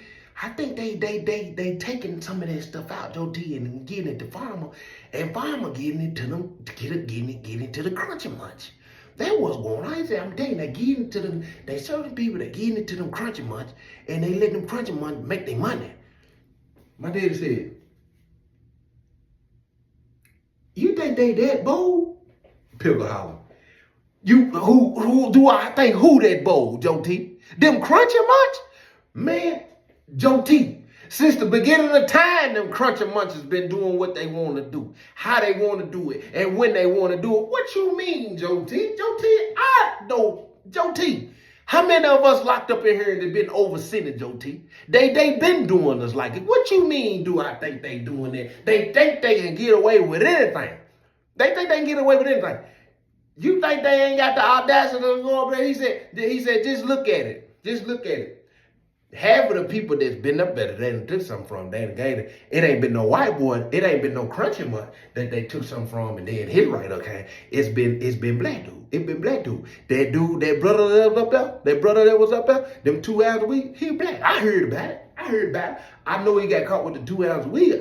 taking some of that stuff out, Joe T, and getting it to Farmer, and Farmer getting it to them, getting it to the Crunchy Munch. That was going on. I said, I'm telling you, they getting it to them. They certain people that getting it to them Crunchy Munch, and they let them Crunchy Munch make their money. My daddy said, you think they that bold? Pickle holler. Who do I think who that bold, Joe T? Them Crunchy Munch? Man, Joe T, since the beginning of time, them Crunchy Munch has been doing what they want to do, how they want to do it, and when they want to do it. What you mean, Joe T? Joe T, I know, Joe T. How many of us locked up in here that been overseen, Joe T? They been doing us like it. What you mean do I think they doing it? They think they can get away with anything. They think they can get away with anything. You think they ain't got the audacity to go over there? He said, just look at it. Just look at it. Half of the people that's been up there that they took something from, they gained it ain't been no white boy, it ain't been no Crunchy Munch that they took something from, and then his right, okay? It's been black dude. It been black dude. That dude, that brother that was up there, them 2 hours a week, he black. I heard about it. I know he got caught with the 2 hours a week.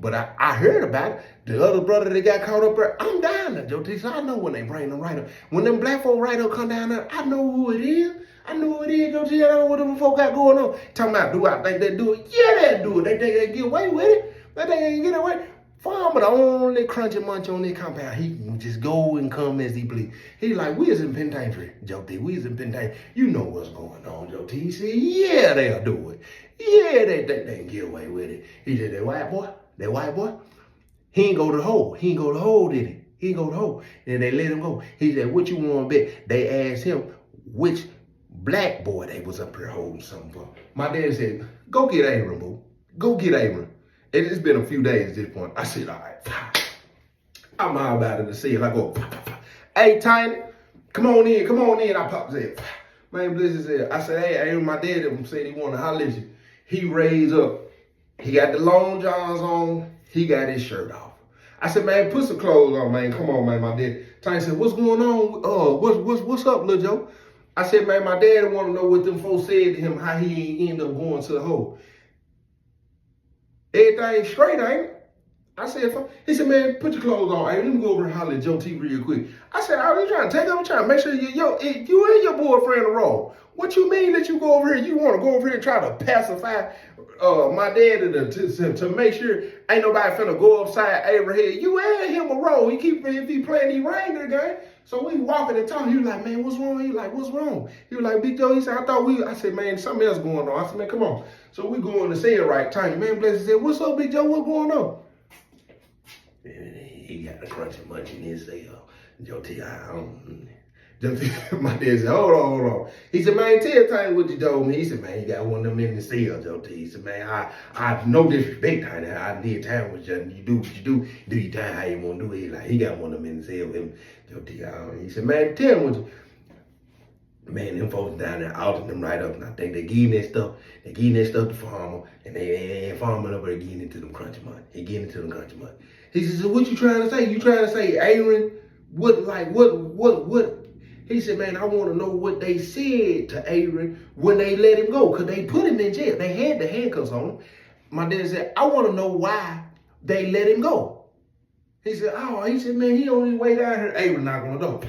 But I heard about it. The other brother that got caught up there, I'm down there, Joe T. So I know when they bring them right up. When them black folk right up come down there, I know who it is. Joe T. I know what them folk got going on. Talking about, do I think they do it? Yeah, they do it. They think they get away with it. They think they get away. Farmer, the only Crunchy Munch on this compound, he can just go and come as he please. He like, we is in penitentiary, Joe T. We is in penitentiary. You know what's going on, Joe T. He said, yeah, they'll do it. Yeah, they can get away with it. He said, that white boy, he ain't go to the hole. He ain't go to the hole, did he? He ain't go to the hole. And they let him go. He said, what you want to bet? They asked him which black boy they was up here holding something for. My dad said, go get Aran, boo. Go get Aran. It's been a few days at this point. I said, all right. I'm all about it to see it. I go, hey, Tiny, come on in. I popped his head. Man, bless his head. I said, hey, my dad said he wanted to holler at you. He raised up. He got the long johns on. He got his shirt off. I said, man, put some clothes on, man. Come on, man, my dad. Tiny said, what's going on? What's up, little Joe? I said, man, my dad want to know what them folks said to him, how he ended up going to the hole. Everything straight, ain't it? I said, he said, man, put your clothes on. Hey, let me go over and holler at Joe T real quick. I said, are you trying to take up? I'm trying to make sure you and your boyfriend are wrong. What you mean that you go over here? You want to go over here and try to pacify my dad to make sure ain't nobody finna go upside Abraham. You and him a roll. If he playing these Ranger game. So we walking and talking. He was like, man, what's wrong? He was like, what's wrong? He was like, Big Joe. He said, I said, man, something else going on. I said, man, come on. So we going to say it right. Tiny, man, bless he said, what's up, Big Joe? What's going on? He got the Crunchy Munch in his cell. Joe T, my dad said, hold on. He said, man, tell Tiny what you told me. He said, man, you got one of them in the cell, Joe T. He said, man, I no disrespect, Tiny. I did time with you. You do what you do your time how you want to do it. He got one of them in the cell with him, Joe T. He said, man, tell him what you. Man, them folks down there outed them right up, and I think they giving that stuff. They giving that stuff to Farmer, and they ain't Farmer up there getting into them Crunchy Munch. He getting into them Crunchy Munch. He said, so what you trying to say? You trying to say Aran? What? He said, man, I want to know what they said to Aran when they let him go, because they put him in jail. They had the handcuffs on him. My dad said, I want to know why they let him go. He said, oh, he said, man, he on his way down here. Aran knock on the door.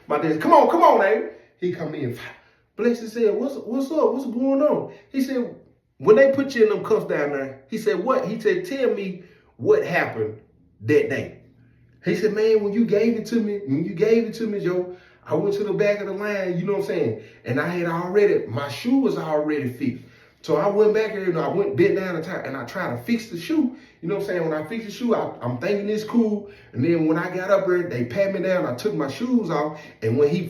My dad said, come on, Aran. He come in. Blessed said, what's up? What's going on? He said, when they put you in them cuffs down there, he said, what? He said, tell me what happened that day. He said, man, when you gave it to me, Joe, I went to the back of the line, you know what I'm saying? And my shoe was already fixed. So I went back there and I went bent down and I tried to fix the shoe. You know what I'm saying? When I fixed the shoe, I'm thinking it's cool. And then when I got up there, they pat me down. I took my shoes off. And when he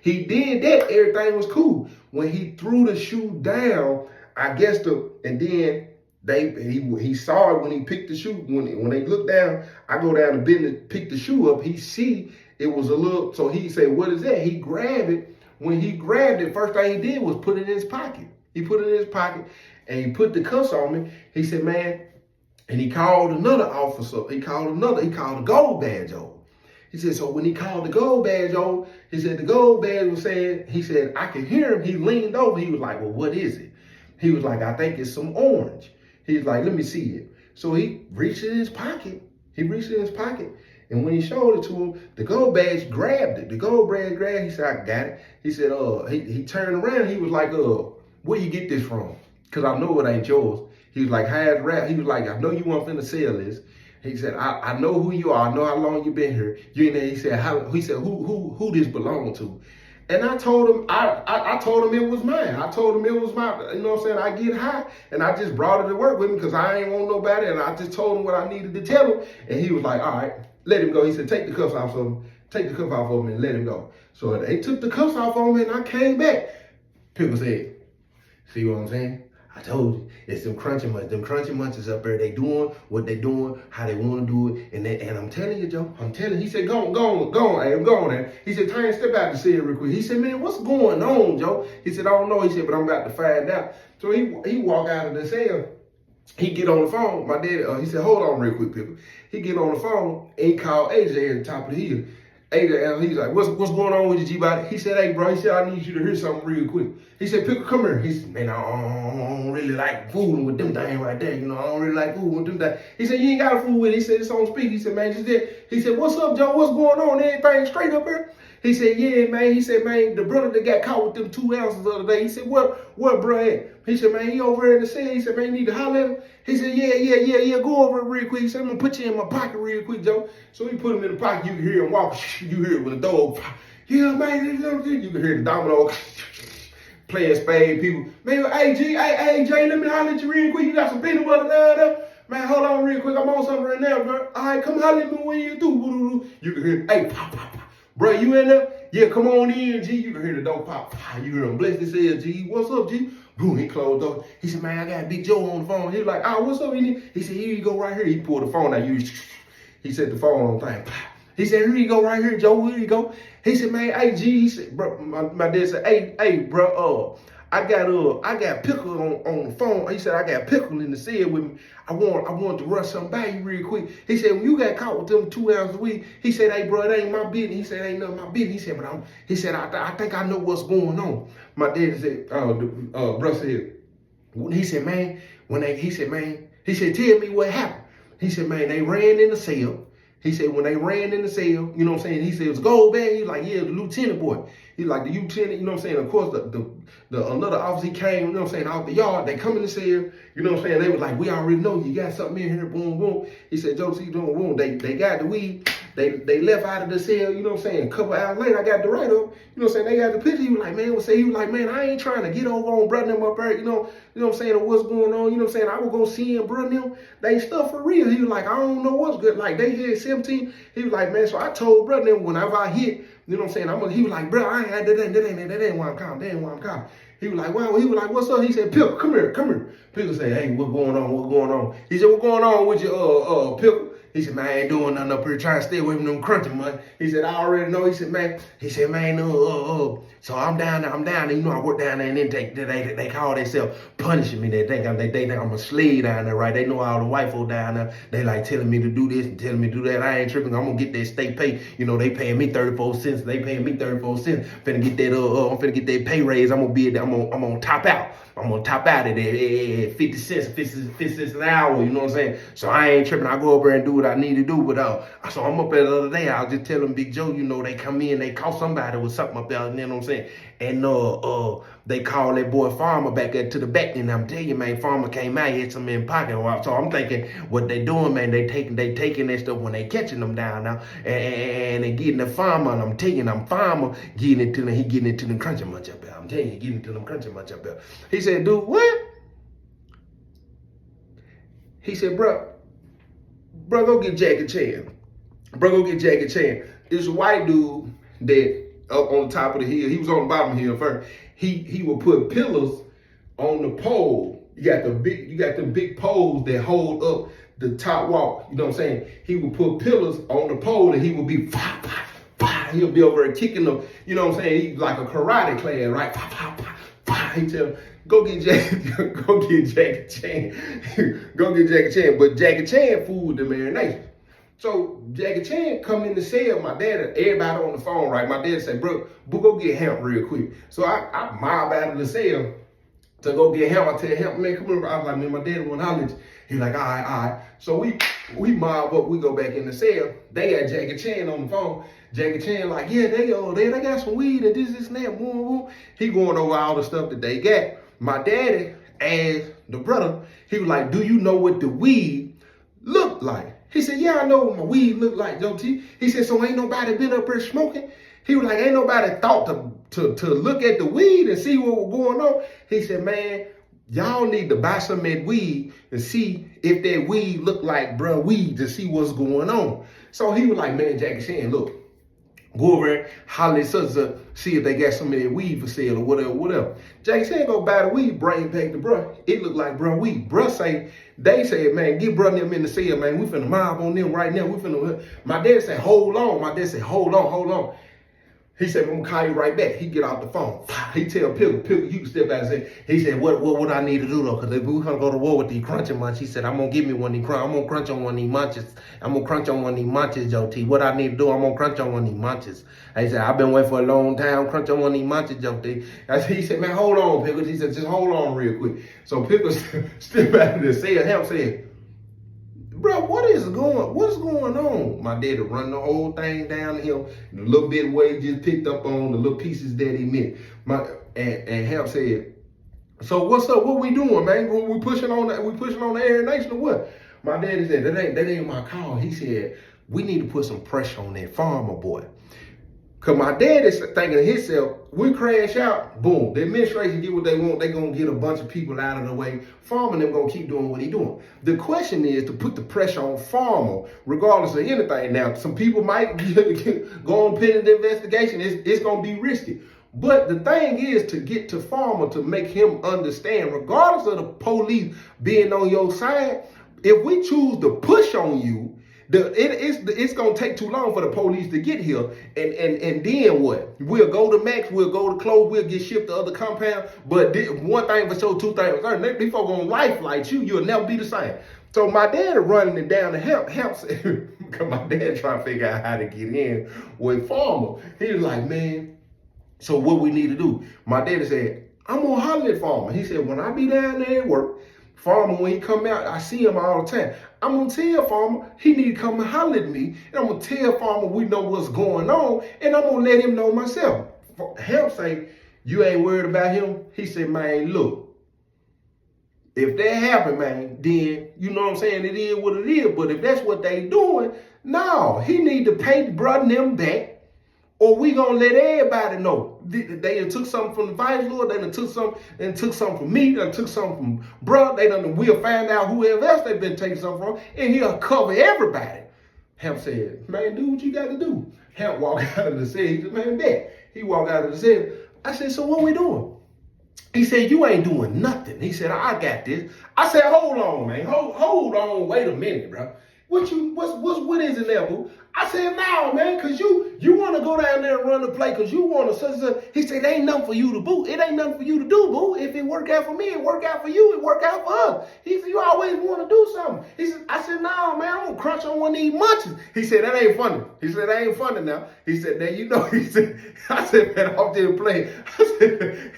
he did that, everything was cool. When he threw the shoe down, I guess and then he saw it when he picked the shoe. When they looked down, I go down to bend and pick the shoe up. He see it was a little, so he said, what is that? He grabbed it. When he grabbed it, first thing he did was put it in his pocket. He put it in his pocket and he put the cuffs on me. He said, man, and he called another officer. He called the gold badge over. He said, so when he called the gold badge over, he said the gold badge was saying, he said, I could hear him. He leaned over. He was like, well, what is it? He was like, I think it's some orange. He was like, let me see it. So he reached in his pocket. And when he showed it to him, the gold badge grabbed it. The gold badge grabbed it. He said, I got it. He said, he turned around. He was like, where you get this from? Because I know it ain't yours. He was like, how's rap? He was like, I know you weren't finna sell this. He said, I know who you are. I know how long you been here. You in there. He said, who this belong to? And I told him, I told him it was mine. I told him it was my, you know what I'm saying? I get high and I just brought it to work with me because I ain't want nobody. And I just told him what I needed to tell him. And he was like, all right, let him go. He said, take the cuffs off of him. Take the cuff off of him and let him go. So they took the cuffs off of him and I came back. Pickle said, see what I'm saying? I told you, it's them crunchy munches. Them crunchy munches up there, they doing what they doing, how they want to do it. And I'm telling you, Joe, he said, go on, hey, I'm going there. He said, Tiny, step out the cell real quick. He said, man, what's going on, Joe? He said, I don't know. He said, but I'm about to find out. So he walk out of the cell. He get on the phone. My dad, he said, hold on real quick, people. He get on the phone and he called AJ at the top of the hill. AJ, he's like, what's going on with you, G-Body? He said, hey, bro, he said, I need you to hear something real quick. He said, Pickle, come here. He said, man, I don't really like fooling with them things right there. You know, I don't really like fooling with them things. He said, you ain't got to fool with it. He said, it's on speak. He said, man, just that. He said, what's up, Joe? What's going on? Everything straight up here? He said, yeah, man. He said, man, the brother that got caught with them 2 ounces the other day. He said, what bro at? He said, man, he over there in the cell. He said, man, you need to holler at him. He said, yeah, go over it real quick. He said, I'm going to put you in my pocket real quick, Joe. So he put him in the pocket. You can hear him walk. You hear it with the door. Yeah, man, you can hear the domino playing spade people. Man, hey, Jay, let me holler at you real quick. You got some peanut butter down there? Man, hold on real quick. I'm on something right now, bro. All right, come holler at me when you do. You can hear, hey, pop. Bro, you in there? Yeah, come on in, G. You can hear the door pop. You hear him bless this head, G. What's up, G? Boom, he closed the door. He said, man, I got Big Joe on the phone. He was like, what's up? He said, here you go right here. He pulled the phone out. He set the phone on thing. He said, here you go right here, Joe. Here you go. He said, man, hey, G. He said, bro, my dad said, hey, bro, I got Pickle on the phone. He said, I got Pickle in the cell with me. I want to run something by you real quick. He said, when you got caught with them 2 ounces a week, he said, hey, bro, it ain't my business. He said, it ain't none of my business. He said, I think I know what's going on. My dad said, bro said, he said, man, he said, tell me what happened. He said, man, they ran in the cell. He said, when they ran in the cell, you know what I'm saying? He said, it was gold bag. He was like, yeah, the lieutenant boy. He like, the lieutenant, you know what I'm saying? Of course, the another officer, he came, you know what I'm saying, out the yard. They come in the cell, you know what I'm saying? They was like, we already know you got something in here, boom, boom. He said, Joe, see, doing boom. They got the weed. They left out of the cell, you know what I'm saying? A couple hours later, I got the write-up, you know what I'm saying? They got the picture. He was like, man, I ain't trying to get over on brother them up there, you know what I'm saying, or what's going on, you know what I'm saying? I was going to see him, brother them. They stuff for real. He was like, I don't know what's good. Like, they had 17. He was like, man, so I told brother them whenever I hit, you know what I'm saying? He was like, bro, I ain't had that ain't why I'm calm. That ain't why I'm calm. He was like, wow. He was like, what's up? He said, Pickle, come here. Pickle said, hey, what's going on? He said, what's going on with your Pickle? He said, man, I ain't doing nothing up here trying to stay away from them crunchy money. He said, I already know. He said, man, so I'm down there, you know, I work down there and then they call themselves punishing me. They think I'm a slave down there, right? They know all the white folk down there. They like telling me to do this and telling me to do that. I ain't tripping. I'm gonna get that state pay. You know, they paying me 34 cents. They paying me 34 cents. I'm finna get that pay raise. I'm gonna top out. I'm gonna top out at 50 cents, 50 cents an hour, you know what I'm saying? So I ain't tripping. I go over there and do what I need to do. But so I'm up there the other day. I was just telling Big Joe, you know, they come in, they caught somebody with something up there, you know what I'm saying? And they called that boy Farmer back there to the back, and I'm telling you, man, Farmer came out, he had some in pocket. So I'm thinking, what they doing, man, they taking that stuff when they catching them down now, and they getting the Farmer, and I'm telling you, Farmer getting it to them, he getting it to them crunching much up there. I'm telling you, getting it to them crunching much up there. He said, dude, what? He said, bro, go get Jackie Chan. Bro, go get Jackie Chan. This white dude that up on top of the hill, he was on the bottom of the hill first. He would put pillars on the pole. You got the big poles that hold up the top walk. You know what I'm saying? He would put pillars on the pole, and he would be pop, pop, pop. He'll be over there kicking them. You know what I'm saying? He's like a karate class, right? Pop, pop, pop, pop. He tell him, go get Jackie Chan. Go get Jackie Chan. But Jackie Chan fooled the marination. So Jackie Chan come in the cell, my dad, everybody on the phone, right? My dad said, bro, go get Hemp real quick. So I mob out of the cell to go get Hemp. I tell Hemp, man, come here. I was like, man, my dad want to holler at you. He's like, all right. So we mob up, we go back in the cell. They got Jackie Chan on the phone. Jackie Chan like, yeah, they got some weed and this and that. Woo. He going over all the stuff that they got. My daddy asked the brother, he was like, do you know what the weed looked like? He said, yeah, I know what my weed look like, Joe T. He said, so ain't nobody been up here smoking? He was like, ain't nobody thought to look at the weed and see what was going on? He said, man, y'all need to buy some of that weed and see if that weed look like bruh weed to see what's going on. So he was like, man, Jackie Chan, look, go over there, holler at such and see if they got some of that weed for sale or whatever. Jackie Chan go buy the weed, bring it back to bruh. It look like bruh weed. Bruh they said, man, get bruh them in the cell, man. We finna mob on them right now. My dad said, hold on. My dad said, hold on. He said, I'm gonna call you right back. He get off the phone. He tell Pickle, you can step out and say, he said, what I need to do though? Because if we're gonna go to war with these crunching munchies, he said, I'm gonna give me one of these I'm gonna crunch on one of these munchies. I'm gonna crunch on one of these munchies, Joe T. What I need to do, I'm gonna crunch on one of these munchies. He said, I've been waiting for a long time, crunch on one of these munchies, Joe T. He said, man, hold on, Pickle. He said, just hold on real quick. So Pickle step out of the cell. Hemp said, bro, what's going on? My daddy run the whole thing down the hill, the little bit where he just picked up on the little pieces that he meant. And Hemp said, so what's up? What we doing, man? We pushing on the Aran Nation or what? My daddy said, that ain't my call. He said, we need to put some pressure on that farmer boy. Because my dad is thinking to himself, we crash out, boom, the administration get what they want, they're going to get a bunch of people out of the way. Farmer them going to keep doing what he doing. The question is to put the pressure on Farmer, regardless of anything. Now, some people might go on pending investigation. It's going to be risky. But the thing is to get to Farmer to make him understand, regardless of the police being on your side, if we choose to push on you, it's gonna take too long for the police to get here, and then what? We'll go to Max, we'll go to Clove, we'll get shipped to other compound. But one thing for sure, two things for certain, these folks gonna life like you'll never be the same. So my dad running it down to Hemp said, because my dad trying to figure out how to get in with Farmer. He was like, man, so what we need to do? My daddy said, I'm gonna holler at Farmer. He said, when I be down there at work, Farmer, when he come out, I see him all the time. I'm going to tell Farmer he need to come and holler at me. And I'm going to tell Farmer we know what's going on. And I'm going to let him know myself. Hemp say, you ain't worried about him? He said, man, look, if that happen, man, then, you know what I'm saying, it is what it is. But if that's what they doing, no, he need to pay the brother them back. Or we gonna let everybody know. They done took something from the vice lord, they done took something from me, they done took something from bruh, we'll find out whoever else they been taking something from, and he'll cover everybody. Hemp said, man, do what you gotta do. Hemp walk out of the cell, he said, man, bet. He walked out of the cell. I said, so what we doing? He said, you ain't doing nothing. He said, I got this. I said, hold on, man, hold on, wait a minute, bro. What is it there, boo? I said, no, man, because you want to go down there and run the play because you want to. He said, it ain't nothing for you to boo. It ain't nothing for you to do, boo. If it work out for me, it work out for you. It work out for us. He said, you always want to do something. I said, no, man, I'm going to crunch on one of these munchies. He said, that ain't funny. He said, that ain't funny now. He said, now you know, I said, man, I'm just playing.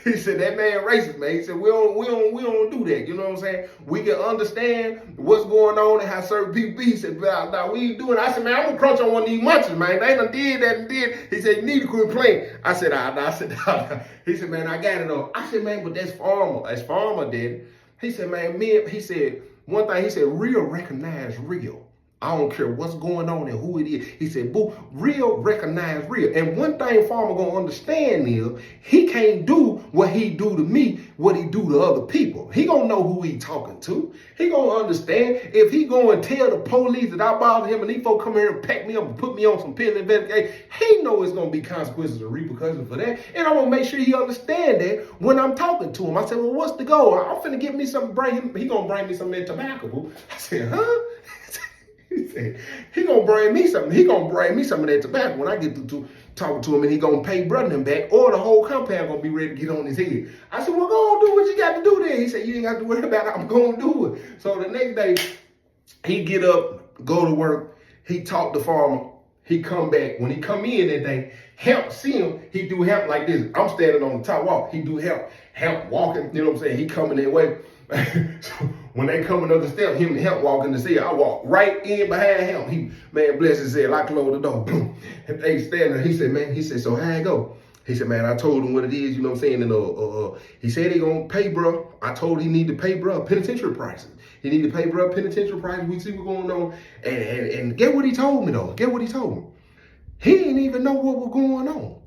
He said, that man racist, man. He said, we don't do that. You know what I'm saying? We can understand what's going on and how certain people be. He said, now we ain't doing it. I said, man, I'm going to crunch on one of these munchies, man. They done did that and did. He said, you need to quit playing. I said, nah. He said, man, I got it on. I said, man, but that's Farmer. That's Farmer, daddy. He said, man, he said, one thing, he said, real recognize real. I don't care what's going on and who it is. He said, boo, real recognize real. And one thing Farmer gonna understand is he can't do what he do to me, what he do to other people. He gonna know who he talking to. He gonna understand if he go and tell the police that I bothered him and these folks come here and pack me up and put me on some penal investigation, he know it's gonna be consequences and repercussions for that. And I'm gonna make sure he understand that when I'm talking to him. I said, well, what's the goal? I'm finna get me something, he gonna bring me some of that tobacco, boo. I said, huh? He said, he gonna bring me something. He gonna bring me some of that tobacco when I get to talking to him, and he gonna pay brother them back, or the whole compound gonna be ready to get on his head. I said, well, go on, do what you got to do then. He said, you ain't got to worry about it. I'm gonna do it. So the next day, he get up, go to work. He talk to Farmer. He come back. When he come in that day, help see him. He do help like this. I'm standing on the top walk. He do help walking. You know what I'm saying? He coming that way. So when they coming up the step, him and help walking the cell, I walk right in behind him. He, man, bless his head. I close the door. Boom. And they stand there. He said, man, he said, so how it go? He said, man, I told him what it is, you know what I'm saying? And he said he gonna pay, bro. I told him he need to pay, bro, penitentiary prices. He need to pay, bro, penitentiary prices. We see what's going on. And get what he told me, though. Get what he told me. He didn't even know what was going on.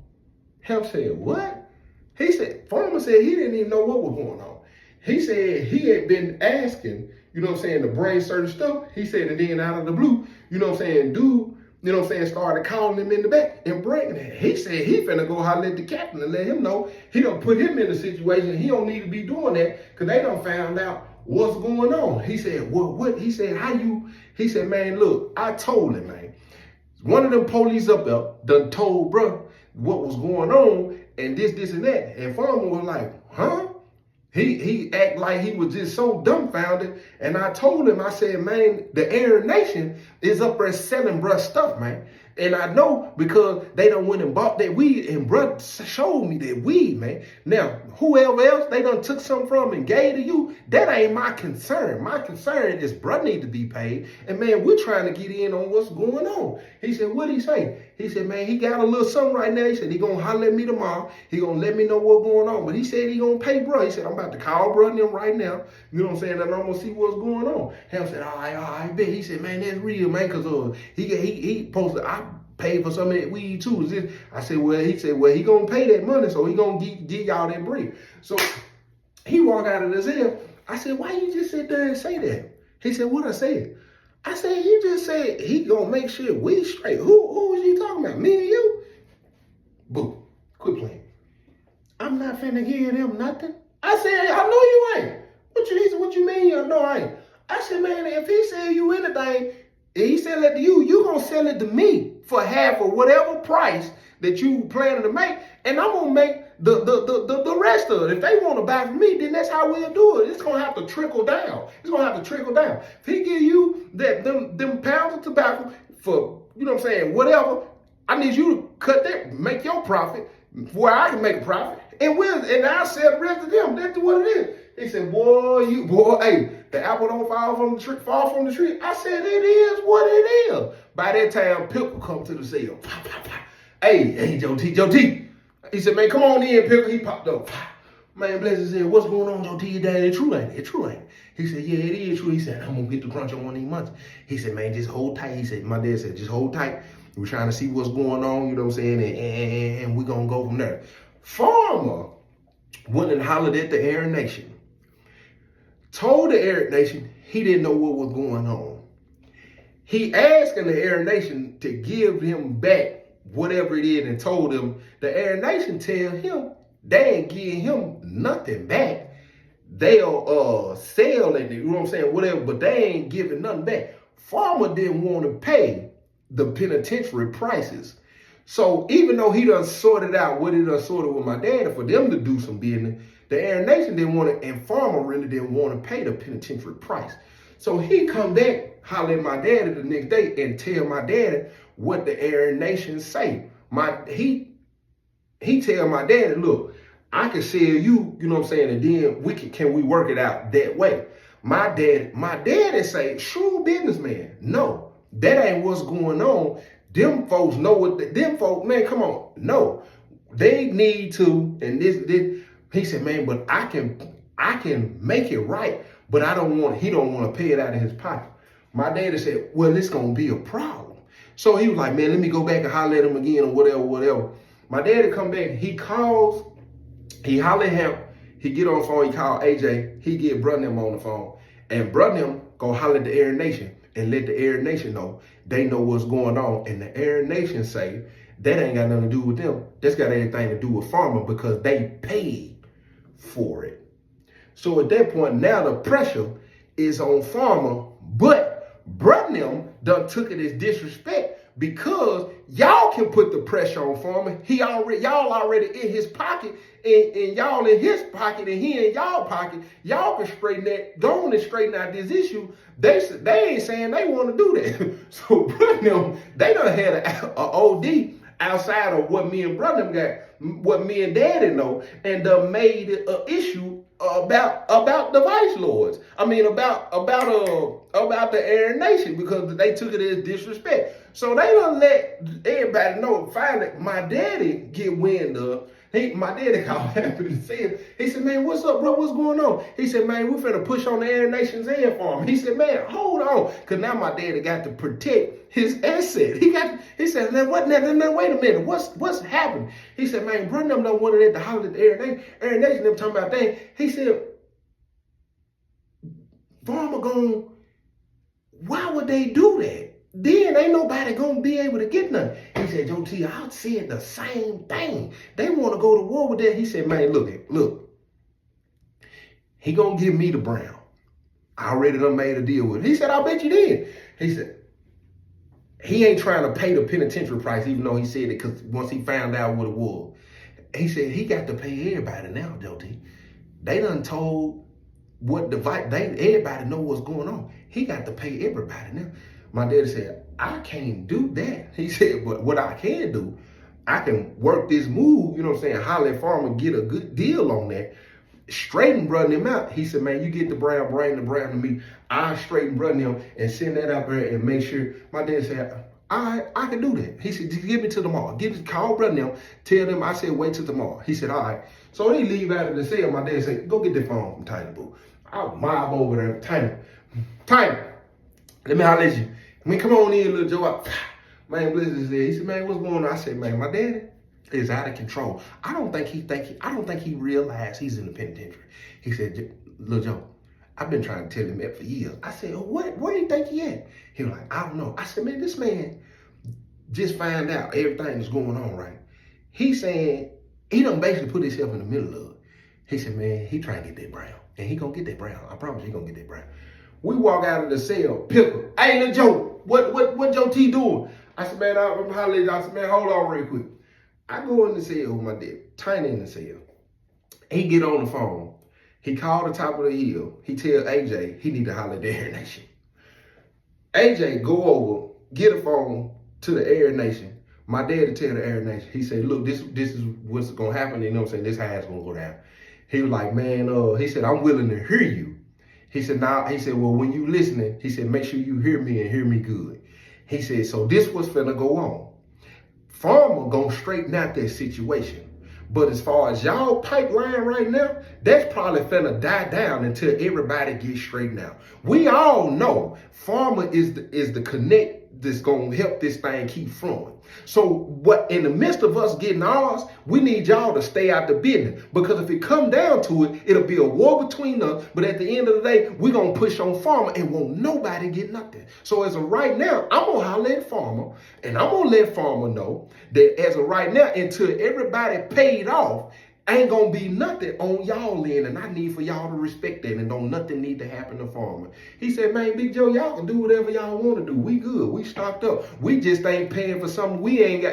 Help said, what? He said, Farmer said he didn't even know what was going on. He said he had been asking, you know what I'm saying, to bring certain stuff. He said, and then out of the blue, you know what I'm saying, dude, you know what I'm saying, started calling him in the back and bringing it. He said he finna go holler at the captain and let him know he don't put him in a situation. He don't need to be doing that because they done found out what's going on. He said, well, what? He said, he said, man, look, I told him, man. One of them police up there done told bro what was going on and this and that. And Farmer was like, huh? He act like he was just so dumbfounded. And I told him, I said, man, the Aran Nation is up there selling bruh stuff, man. And I know because they done went and bought that weed and bruh showed me that weed, man. Now, whoever else they done took something from and gave to you, that ain't my concern. My concern is bruh need to be paid. And man, we're trying to get in on what's going on. He said, what'd he say? He said, man, he got a little something right now. He said, he gonna holler at me tomorrow. He gonna let me know what's going on. But he said he gonna pay bruh. He said, I'm about to call bruh and them right now. You know what I'm saying? And I'm gonna see what's going on. Hell said, all right, bet. He said, man, that's real, man, because he posted, I paid for some of that weed too. I said, well, he said, well, he gonna pay that money, so he gonna give y'all that bread. So he walked out of the cell. I said, why you just sit there and say that? He said, what I said? I said, you just said he gonna make sure we straight. Who was you talking about? Me and you? Boo, quit playing. I'm not finna give them nothing. I said, I know you ain't. What you mean you know I ain't? I said, man, if he sell you anything, and he sell it to you, you gonna sell it to me for half of whatever price that you planning to make, and I'm gonna make the rest of it. If they want to buy from me, then that's how we'll do it. It's gonna have to trickle down. It's gonna have to trickle down. If he give you them pounds of tobacco for, you know what I'm saying, whatever, I need you to cut that, make your profit where I can make a profit, and I'll sell the rest of them. That's what it is. He said, boy, hey, the apple don't fall from the tree. I said, it is what it is. By that time, Pickle come to the cell. Hey, Joe T. He said, man, come on in, Pickle. He popped up. Man, bless his head. What's going on, Joe T? Daddy, it true, ain't it? It true, ain't it? He said, yeah, it is true. He said, I'm going to get the crunch on one of these months. He said, man, just hold tight. He said, my dad said, just hold tight. We're trying to see what's going on, you know what I'm saying? And we're going to go from there. Farmer went and hollered at the Aran Nation. Told the Aran Nation he didn't know what was going on. He asked the Aran Nation to give him back whatever it is and told him the Aran Nation tell him they ain't giving him nothing back. They'll sell it, you know what I'm saying, whatever, but they ain't giving nothing back. Farmer didn't want to pay the penitentiary prices. So even though he done sorted out what he done sorted with my dad for them to do some business, the Aran Nation didn't want to, and Farmer really didn't want to pay the penitentiary price. So he come back, holler at my daddy the next day and tell my daddy what the Aran Nation say. He tell my daddy, look, I can sell you, you know what I'm saying, and then can we work it out that way? My daddy say, shrewd businessman. No, that ain't what's going on. Them folks know what, them folks, man, come on. No, they need to, and this, he said, man, but I can make it right, but he don't want to pay it out of his pocket. My daddy said, well, it's going to be a problem. So he was like, man, let me go back and holler at him again or whatever. My daddy come back, he calls, he holler at him, he get on the phone, he call AJ, he get Brother on the phone, and Brother go holler at the Aran Nation and let the Aran Nation know they know what's going on. And the Aran Nation say that ain't got nothing to do with them. That's got everything to do with Farmer because they paid for it. So at that point, now the pressure is on Farmer, but Brother done took it as disrespect because y'all can put the pressure on Farmer. Y'all already in his pocket, and y'all in his pocket, and he in y'all pocket. Y'all can go on and straighten out this issue. They ain't saying they want to do that. So Brother, they done had an OD outside of what me and Brother got, what me and Daddy know, and made it an issue about the vice lords. I mean about the Aran Nation because they took it as disrespect. So they done let everybody know. Finally, my daddy get wind of. My daddy called happy to see him. He said, man, what's up, bro? What's going on? He said, man, we finna push on the Aran Nation's hand for him. He said, man, hold on. Because now my daddy got to protect his asset. He said, now, wait a minute. What's happened? He said, man, bro, them don't want it to holler at the Aran Nation. Them talking about things. He said, Farmer why would they do that? Then ain't nobody gonna be able to get nothing. He said, Joe T, I said the same thing. They want to go to war with that. He said, man, look. He gonna give me the brown. I already done made a deal with him. He said, I bet you did. He said, he ain't trying to pay the penitentiary price, even though he said it, because once he found out what it was. He said, he got to pay everybody now, Joe T. They done told everybody know what's going on. He got to pay everybody now. My daddy said, I can't do that. He said, but what I can do, I can work this move, you know what I'm saying, holler at Farmer, get a good deal on that, straighten Brother out. He said, man, you get the brown, bring the brown to me. I'll straighten Brother and send that out there and make sure. My daddy said, I can do that. He said, just give me to tomorrow. Call Brother, tell them I said, wait till tomorrow. He said, all right. So they leave out of the cell. My dad said, go get the phone from Tiny Boo. I'll mob over there. Tiny, let me holler at you. I mean, come on in, little Joe. Man, Blizzard said, he said, man, what's going on? I said, man, my daddy is out of control. I don't think he realized he's in the penitentiary. He said, little Joe, I've been trying to tell him that for years. I said, where do you think he at? He was like, I don't know. I said, man, this man just find out everything that's going on, right? He's saying, he done basically put himself in the middle of it. He said, man, he trying to get that brown. And he gonna get that brown. I promise he gonna get that brown. We walk out of the cell, Pickle. Hey, little Joe, what Joe T doing? I said, man, I'm hollering. I said, man, hold on real quick. I go in the cell with my dad, Tiny in the cell. He get on the phone. He called the top of the hill. He tell AJ he need to holler at the Aran Nation. AJ go over, get a phone to the Aran Nation. My dad tell the Aran Nation. He said, look, this is what's gonna happen. You know what I'm saying? This is how it's gonna go down. He was like, man, he said, I'm willing to hear you. He said, well, when you listening, he said, make sure you hear me and hear me good. He said, so this was finna go on. Farmer gonna straighten out that situation. But as far as y'all pipeline right now, that's probably finna die down until everybody gets straightened out. We all know Farmer is the connect that's gonna help this thing keep flowing. So what in the midst of us getting ours, we need y'all to stay out the business. Because if it come down to it, it'll be a war between us. But at the end of the day, we're gonna push on Farmer and won't nobody get nothing. So as of right now, I'm gonna holler at Farmer and I'm gonna let Farmer know that as of right now, until everybody paid off, ain't gonna be nothing on y'all end, and I need for y'all to respect that, and don't nothing need to happen to farmer. He said, man, Big Joe, y'all can do whatever y'all want to do. We good. We stocked up. We just ain't paying for something we ain't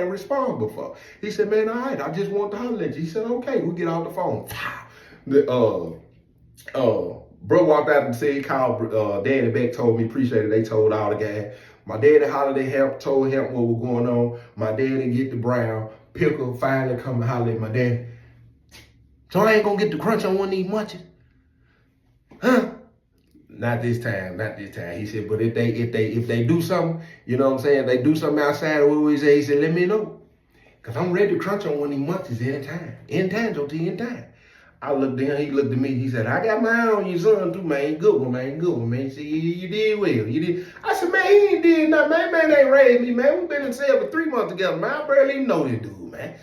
responsible for. He said, man, all right, I just want to holler at you. He said, okay, we get off the phone. Bro walked out and said he called Daddy back, told me, appreciate it. They told all the guys. My daddy hollered at him, told him what was going on. My daddy get the brown. Pickle finally come and holler at my daddy. So I ain't gonna get the crunch on one of these munchies. Huh? Not this time, not this time. He said, but if they do something, you know what I'm saying, they do something outside of what we say, he said, let me know. Cause I'm ready to crunch on one of these munchies anytime. Anytime, Joe, anytime. I looked at him, he looked at me, he said, I got my eye on your son too, man. Good one, man. Good one, man. He said, you did well. You did. I said, man, he ain't did nothing, man. Man ain't raised me, man. We've been in cell for 3 months together, man. I barely even know this dude, man.